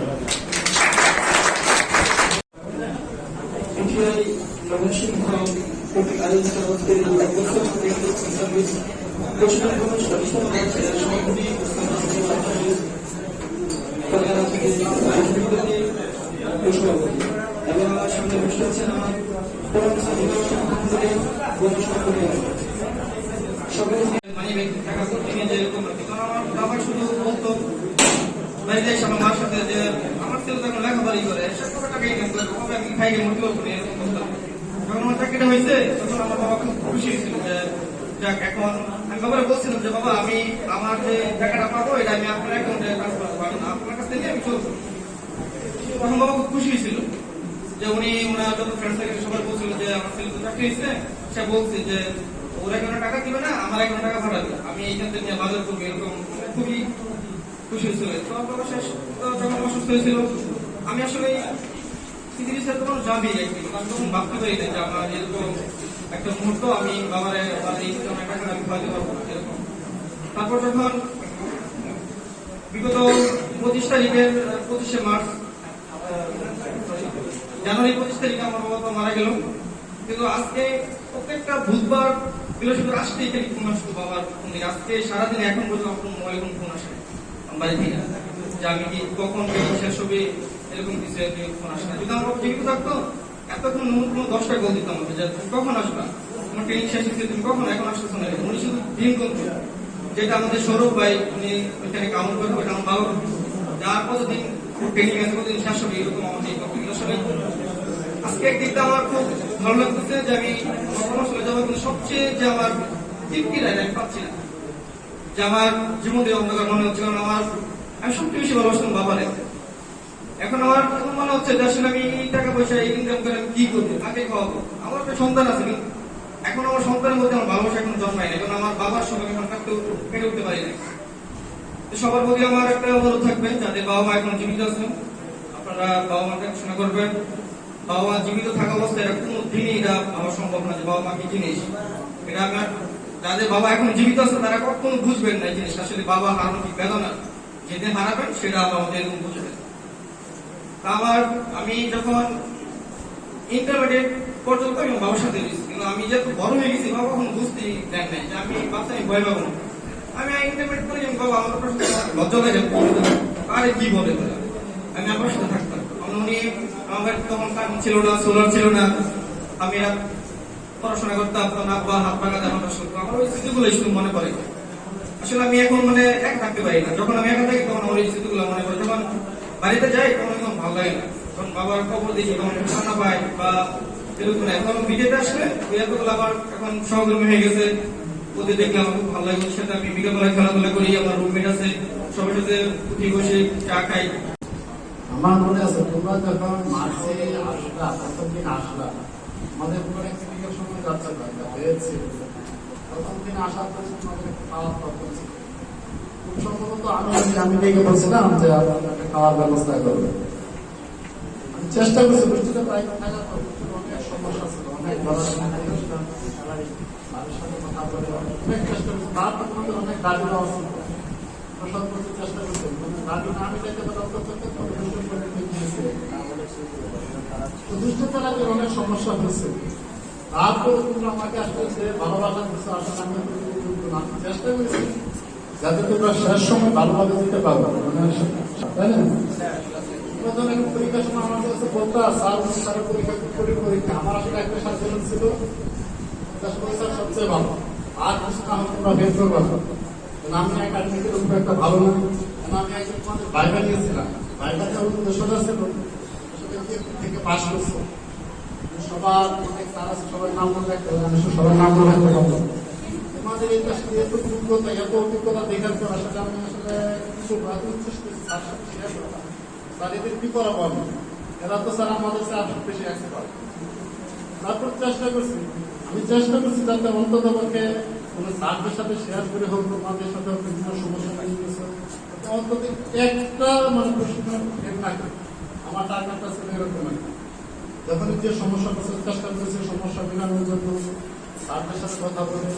[SPEAKER 9] এবং আমার সামনে বসে আছেন আমার মানে টাকা করতে নিয়ে যেরকম আমার বাবা শুধু বলতো বাড়িতে এসে আমার মার সাথে যে আমার ছেলে তখন লেখাপড়াই করে 700 টাকা ইনকাম করে, আমি খাই গিয়ে মোটিভ করি, এরকম বলতাম। যখন আমার চাকরিটা হয়েছে তখন আমার বাবা খুব খুশি হয়েছিল যে যাক, এখন আমি বাবারে বলছিলাম যে বাবা আমি আমার যে টাকাটা পাবো এটা আমি আপনার অ্যাকাউন্টে ট্রান্সফার করবো, আপনার কাছ থেকে আমি চলবো। তখন বাবা খুব খুশি হয়েছিল যে উনি ওনার যত ফ্রেন্ড সার্কেল সবাই বলছিল যে আমার ছেলে তো চাকরি হয়েছে, সে বলছে যে ওরা কোনো টাকা দিবে না, আমার এখন টাকা পাঠাবে, আমি এইখান থেকে নিয়ে বাজার করবো, এরকম খুবই খুশি হয়েছিল। তো বাবা শেষ যখন অসুস্থ হয়েছিল, আমি আসলে পৃথিবীর সাথে তখন যাবি একদিন, আমি তখন ভাবতে পারি না যে আমার এরকম একটা মুহূর্ত আমি বাবারে এই টাকাটা আমি খাওয়াতে পারবো না, এরকম। তারপর যখন বিগত 25 তারিখের 25শে মার্চ জানুয়ারি 25 তারিখে আমার বাবা তো মারা গেল, কিন্তু আজকে প্রত্যেকটা বুধবার বৃহস্পতিবার আসতে এখানে ফোন আসতো বাবার ফোন থেকে। আজকে সারাদিন এখন পর্যন্ত আমার মোবাইলে কোনো ফোন আসে বাড়ি থেকে যে আমি কি কখন শেষ হবে, এরকম কিছু ফোন আসে না। যদি আমার জীবিত থাকতো এতক্ষণ ন্যূনতম 10টা কল দিতাম আমাকে যে তুমি কখন আসবা, তোমার ট্রেনিং শেষ হচ্ছে, তুমি কখন এখন আসতেছো না। উনি শুধু দিন করতো, যেটা আমাদের সৌরভ ভাই উনি ওইখানে কাউন্ট করবো, এটা আমার বাবা যার কতদিন ট্রেনিং আছে কতদিন শেষ হবে, এরকম আমাকে আসলে আজকে একদিকটা আমার খুব ভালো লাগতেছে যে আমি চলে যাবো, কিন্তু সবচেয়ে যে আমার তৃপ্তিটা আমি পাচ্ছি না, যে আমার জীবন দিয়ে অন্ধকার মনে হচ্ছে। কারণ আমি সবচেয়ে বেশি ভালোবাসতাম বাবারে। এখন আমার মনে হচ্ছে যে আসলে আমি এই টাকা পয়সা এই ইনকাম করে আমি কি করবো, কাকে খাওয়াবো। আমার একটা সন্তান আছে, কিন্তু এখন আমার সন্তানের মধ্যে আমার ভালোবাসা এখন জন্মায় না, কারণ আমার বাবার সঙ্গে এখন কেটে উঠতে পারি না। সবার প্রতি আমার একটা অনুরোধ থাকবে, যাদের বাবা মা এখন জীবিত আছেন, আপনারা বাবা মাকে দেখাশোনা করবেন। বাবা মা জীবিত থাকা অবস্থায় এটা কোনো দিনই এটা হওয়া সম্ভব না যে বাবা মা কি জিনিস, এটা আপনার যাদের বাবা এখন জীবিত আছে তারা কখনো বুঝবেন না এই জিনিসটা, আসলে বাবা হারানো কি বেদনা, যেদিন হারাবেন সেটা আমাদের এরকম বুঝবেন। আমি যখন ইন্টারমিডিয়েট পর্যন্ত আমি বাবার সাথে গেছি, কিন্তু আমি যেহেতু বড় হয়ে গেছি বাবা কখন বুঝতেই দেন নাই যে আমি বাচ্চা আমি ভয় পাবো না। আমি ইন্টারমিডিয়েট করে আমি বাবা আমার লজ্জা লাগে আরে কি বলে, আমি আমার সাথে থাকতাম। উনি আমার তখন কারেন্ট ছিল না, সোলার ছিল না, আমি পড়াশোনা করতাম, আব্বা হাত পা কাঁদা আমার শুনতো, আমার ওই স্মৃতিগুলো শুধু মনে পড়ে। আসলে আমি এখন মানে এক থাকতে পারি না, যখন আমি একা থাকি তখন আমার ওই স্মৃতিগুলো মনে পড়ে। যখন বাড়িতে যাই তখন একদম ভালো লাগে না, যখন বাবার খবর দেখি তখন ঠান্ডা পাই বা এরকম না। এখন বিকেলে আসলে ওই এতগুলো আমার এখন সহকর্মী হয়ে গেছে, ওদের দেখলে আমার খুব ভালো লাগে। ওর সাথে আমি বিকেলবেলা খেলাধুলা করি, আমার রুমমেট আছে, সবার সাথে উঠি বসে চা খাই।
[SPEAKER 15] আমার মনে আছে তোমরা যখন মার্চে আসলা, প্রথম দিন আসলা, আমাদের পুরো ক্লিনিকের সময় যাচ্ছে হয়েছে, প্রথম দিন আসার পর আমাদের খাওয়ার প্রবলেম ছিল। খুব সম্ভবত আমি ডেকে বলছিলাম যে একটা খাওয়ার ব্যবস্থা করবে। আমি চেষ্টা করছি, বৃষ্টিটা প্রায় থাকার পর অনেক সমস্যা ছিল, অনেক মানুষের সাথে কথা বলে অনেক চেষ্টা করছি। তারপর তোমাদের অনেক দাবি দেওয়া ছিল, সর্বোচ্চ চেষ্টা করছি, দাবি না আমি চাইতে দুষ্টতার অনেক সমস্যা হয়েছে। তারপরে তোমরা আমাকে আসতেছে ভালোবাসা দিচ্ছে, আসলে আমি চেষ্টা করছি যাতে তোমরা শেষ সময় ভালোভাবে দিতে পারবো, তাই না? পরীক্ষার সময় আমার কাছে বলতো স্যার পরীক্ষা আমার আসলে একটা সাজেশন ছিল সবচেয়ে ভালো। আর কিছু না হলে তোমরা বের করবো। আমি একাডেমিকের উপর একটা ভালো না, আমি একজন তোমাদের বাইবা নিয়েছিলাম, বাইবাতে আমার 200টা ছিল, 200 থেকে পাস করছো। সবার অনেক স্যার আছে, সবার নাম মনে রাখতে হবে, আমি সবার নাম মনে রাখতে পারবো। তোমাদের এই কাছে এত অভিজ্ঞতা, এত অভিজ্ঞতা দেখার পর আসলে আমি আসলে কিছু স্যার সাথে শেয়ার করলাম। স্যার এদের কি করাবো আমি, এরা তো স্যার আমাদের স্যার বেশি এক্সপার্ট। তারপর চেষ্টা করছি যাতে অন্তত পক্ষে কোনো স্যারদের সাথে শেয়ার করে হোক, তোমাদের সাথে বিভিন্ন সমস্যা নিয়ে গেছে, অন্তত একটা মানে প্রশিক্ষণ না করে আমার টার্গেটটা ছিল এরকম। যখন যে সমস্যা চেষ্টা করেছে সমস্যা মেটানোর জন্য স্যারদের সাথে কথা বলে,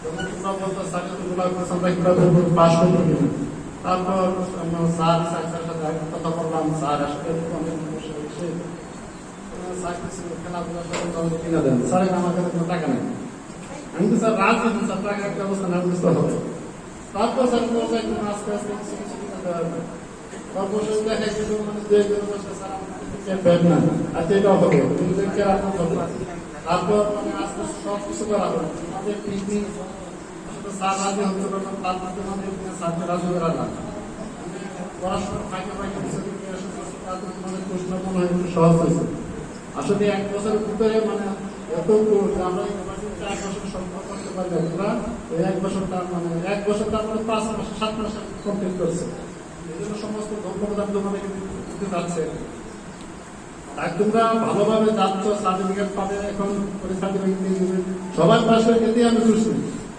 [SPEAKER 15] যখন তোমরা বলতো স্যার এতগুলো আমরা কিভাবে পাস করতে পারি, তারপর স্যার স্যারের সাথে কথা বললাম, স্যার আসলে অনেক সমস্যা হচ্ছে, স্যার কিছু খেলাধুলার সাথে কিনে দেন, স্যার আমার কাছে কোনো টাকা নেই। আমি তো স্যার রাত দিন স্যার টাকার ব্যবস্থা না বুঝতে হবে। তারপর স্যার বলছে আস্তে আস্তে কিছু কিছু কিনে দেওয়া হবে। তারপর দেখা গেল মানে স্যার না আচ্ছা এটাও হবে, তারপর মানে আস্তে আস্তে সব কিছু করা হবে। আমাদের পিকনিক স্যার রাজি হতে পারলো, তারপর তোমাদের স্যারকে রাজি করা না পড়াশোনা ফাঁকে ফাঁকে তোমাদের প্রশ্ন মনে হয় একটু সহজ হয়েছে। আসলে 1 বছরের ভিতরে মানে এত আমরা 1 বছর সম্পর্ক করতে পারলে তোমরা ওই 1 বছরটা মানে 1 বছর তারপরে 5 মাস 7 মাস কমপ্লিট করছে। এই জন্য সমস্ত ধন্যবাদ তোমাদেরকে দিতে যাচ্ছে। তাই তোমরা ভালোভাবে যাচ্ছ, সার্টিফিকেট পাবে, এখন সার্টিফিকেট দিয়ে দেবে, সবার পাশে এতে আমি খুশি।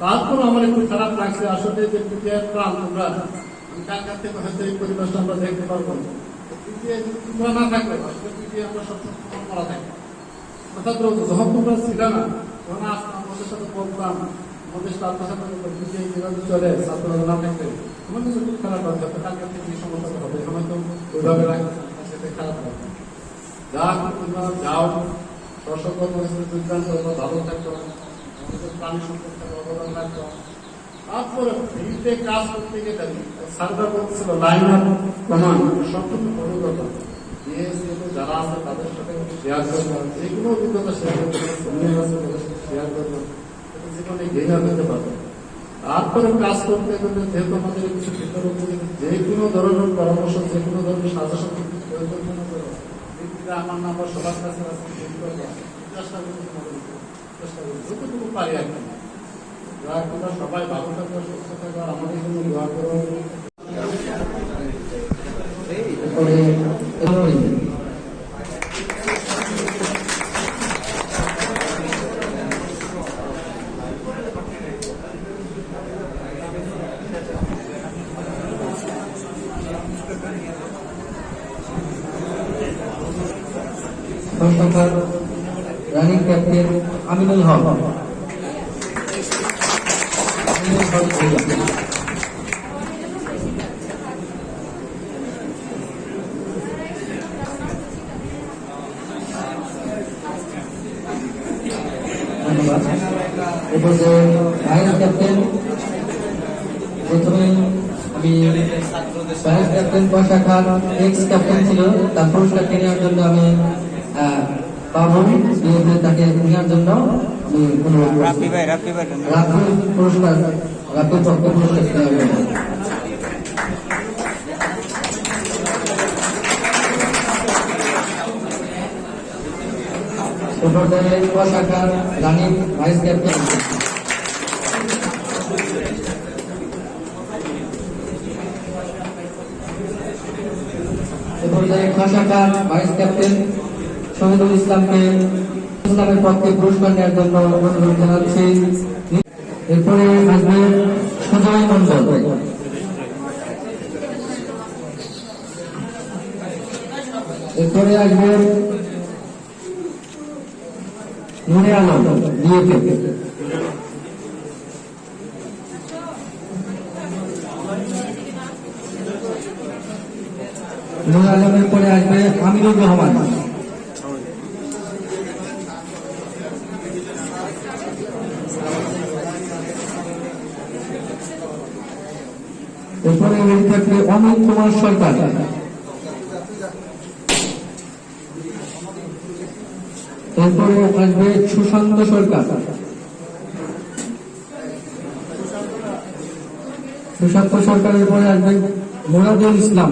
[SPEAKER 15] তারপর আমার একটু খারাপ লাগছে আসলে যে প্রাণ তোমরা, আমি কালকার থেকে হয়তো এই পরিবেশটা আমরা দেখতে পারবো না, তোমরা না থাকলে আসলে আমরা সবসময় করা থাকে। অর্থাৎ যখন তোমরা ছিল না তখন আসতাম আমাদের সাথে বলতাম, আমাদের ছাত্র ছাত্রী চলে ছাত্ররা না থাকলে তোমার কিছু খুব খারাপ লাগবে, কালকার থেকে এই সমস্যাটা হবে, হয়তো ওইভাবে রাখতে খারাপ লাগবে। যা তোমরা যাও দর্শক যোগদান করবো, ভালো থাকবো, আমাদের প্রাণী সম্পর্কে অবদান রাখবো। তারপরে ফিল্ডে কাজ করতে গেলে স্যাররা বলছিল লাইন অফ কমান্ড সম্পূর্ণ অভিজ্ঞতা যারা আছে তাদের সাথে শেয়ার করবো, যে কোনো অভিজ্ঞতা শেয়ার করবো, জীবনে গেইনার হতে পারবে। তারপরে কাজ করতে গেলে যেহেতু আমাদের কিছু ভিতরে যে কোনো ধরনের পরামর্শ, যে কোনো ধরনের সাজেশন পরিকল্পনা করো, আমার নাম্বার সবার কাছে আছে, চেষ্টা করি যতটুকু পারি আর কি। তোমরা সবাই ভালো থাকবে, সুস্থ থাকবে, আর আমাদের জন্য দোয়া করো।
[SPEAKER 13] রানিং ক্যাপ্টেন আমিনুল হক। ধন্যবাদ। এরপর যে ভাইস ক্যাপ্টেন, প্রথমে আমি ভাইস ক্যাপ্টেন বর্ষাখান এক্স ক্যাপ্টেন ছিল, তার পুরস্কারটি নেওয়ার জন্য আমি বাবুল তাকে নেওয়ার জন্য আমি রাব্বি পুরস্কার, রাব্বির পক্ষে পুরস্কার দেওয়া হবে। পর্যায়ে শাখার রানিং ভাইস ক্যাপ্টেন পর্যায়ে শাখার ভাইস ক্যাপ্টেন শহীদুল ইসলামকে ইসলামের পক্ষে পুরস্কার নেওয়ার জন্য অনুরোধ জানাচ্ছি। এরপরে আসবে সুজয় মন্ডল। এরপরে আসবে নুরে আলম বিএপি। নুরে আলমের পরে আসবে আমিনুর রহমান। এরপরে থাকবে অমিত কুমার সরকার। এরপরে আসবে সুশান্ত সরকার। সুস্বাস্থ্য সরকারের পরে আসবেন মুরাদুল ইসলাম।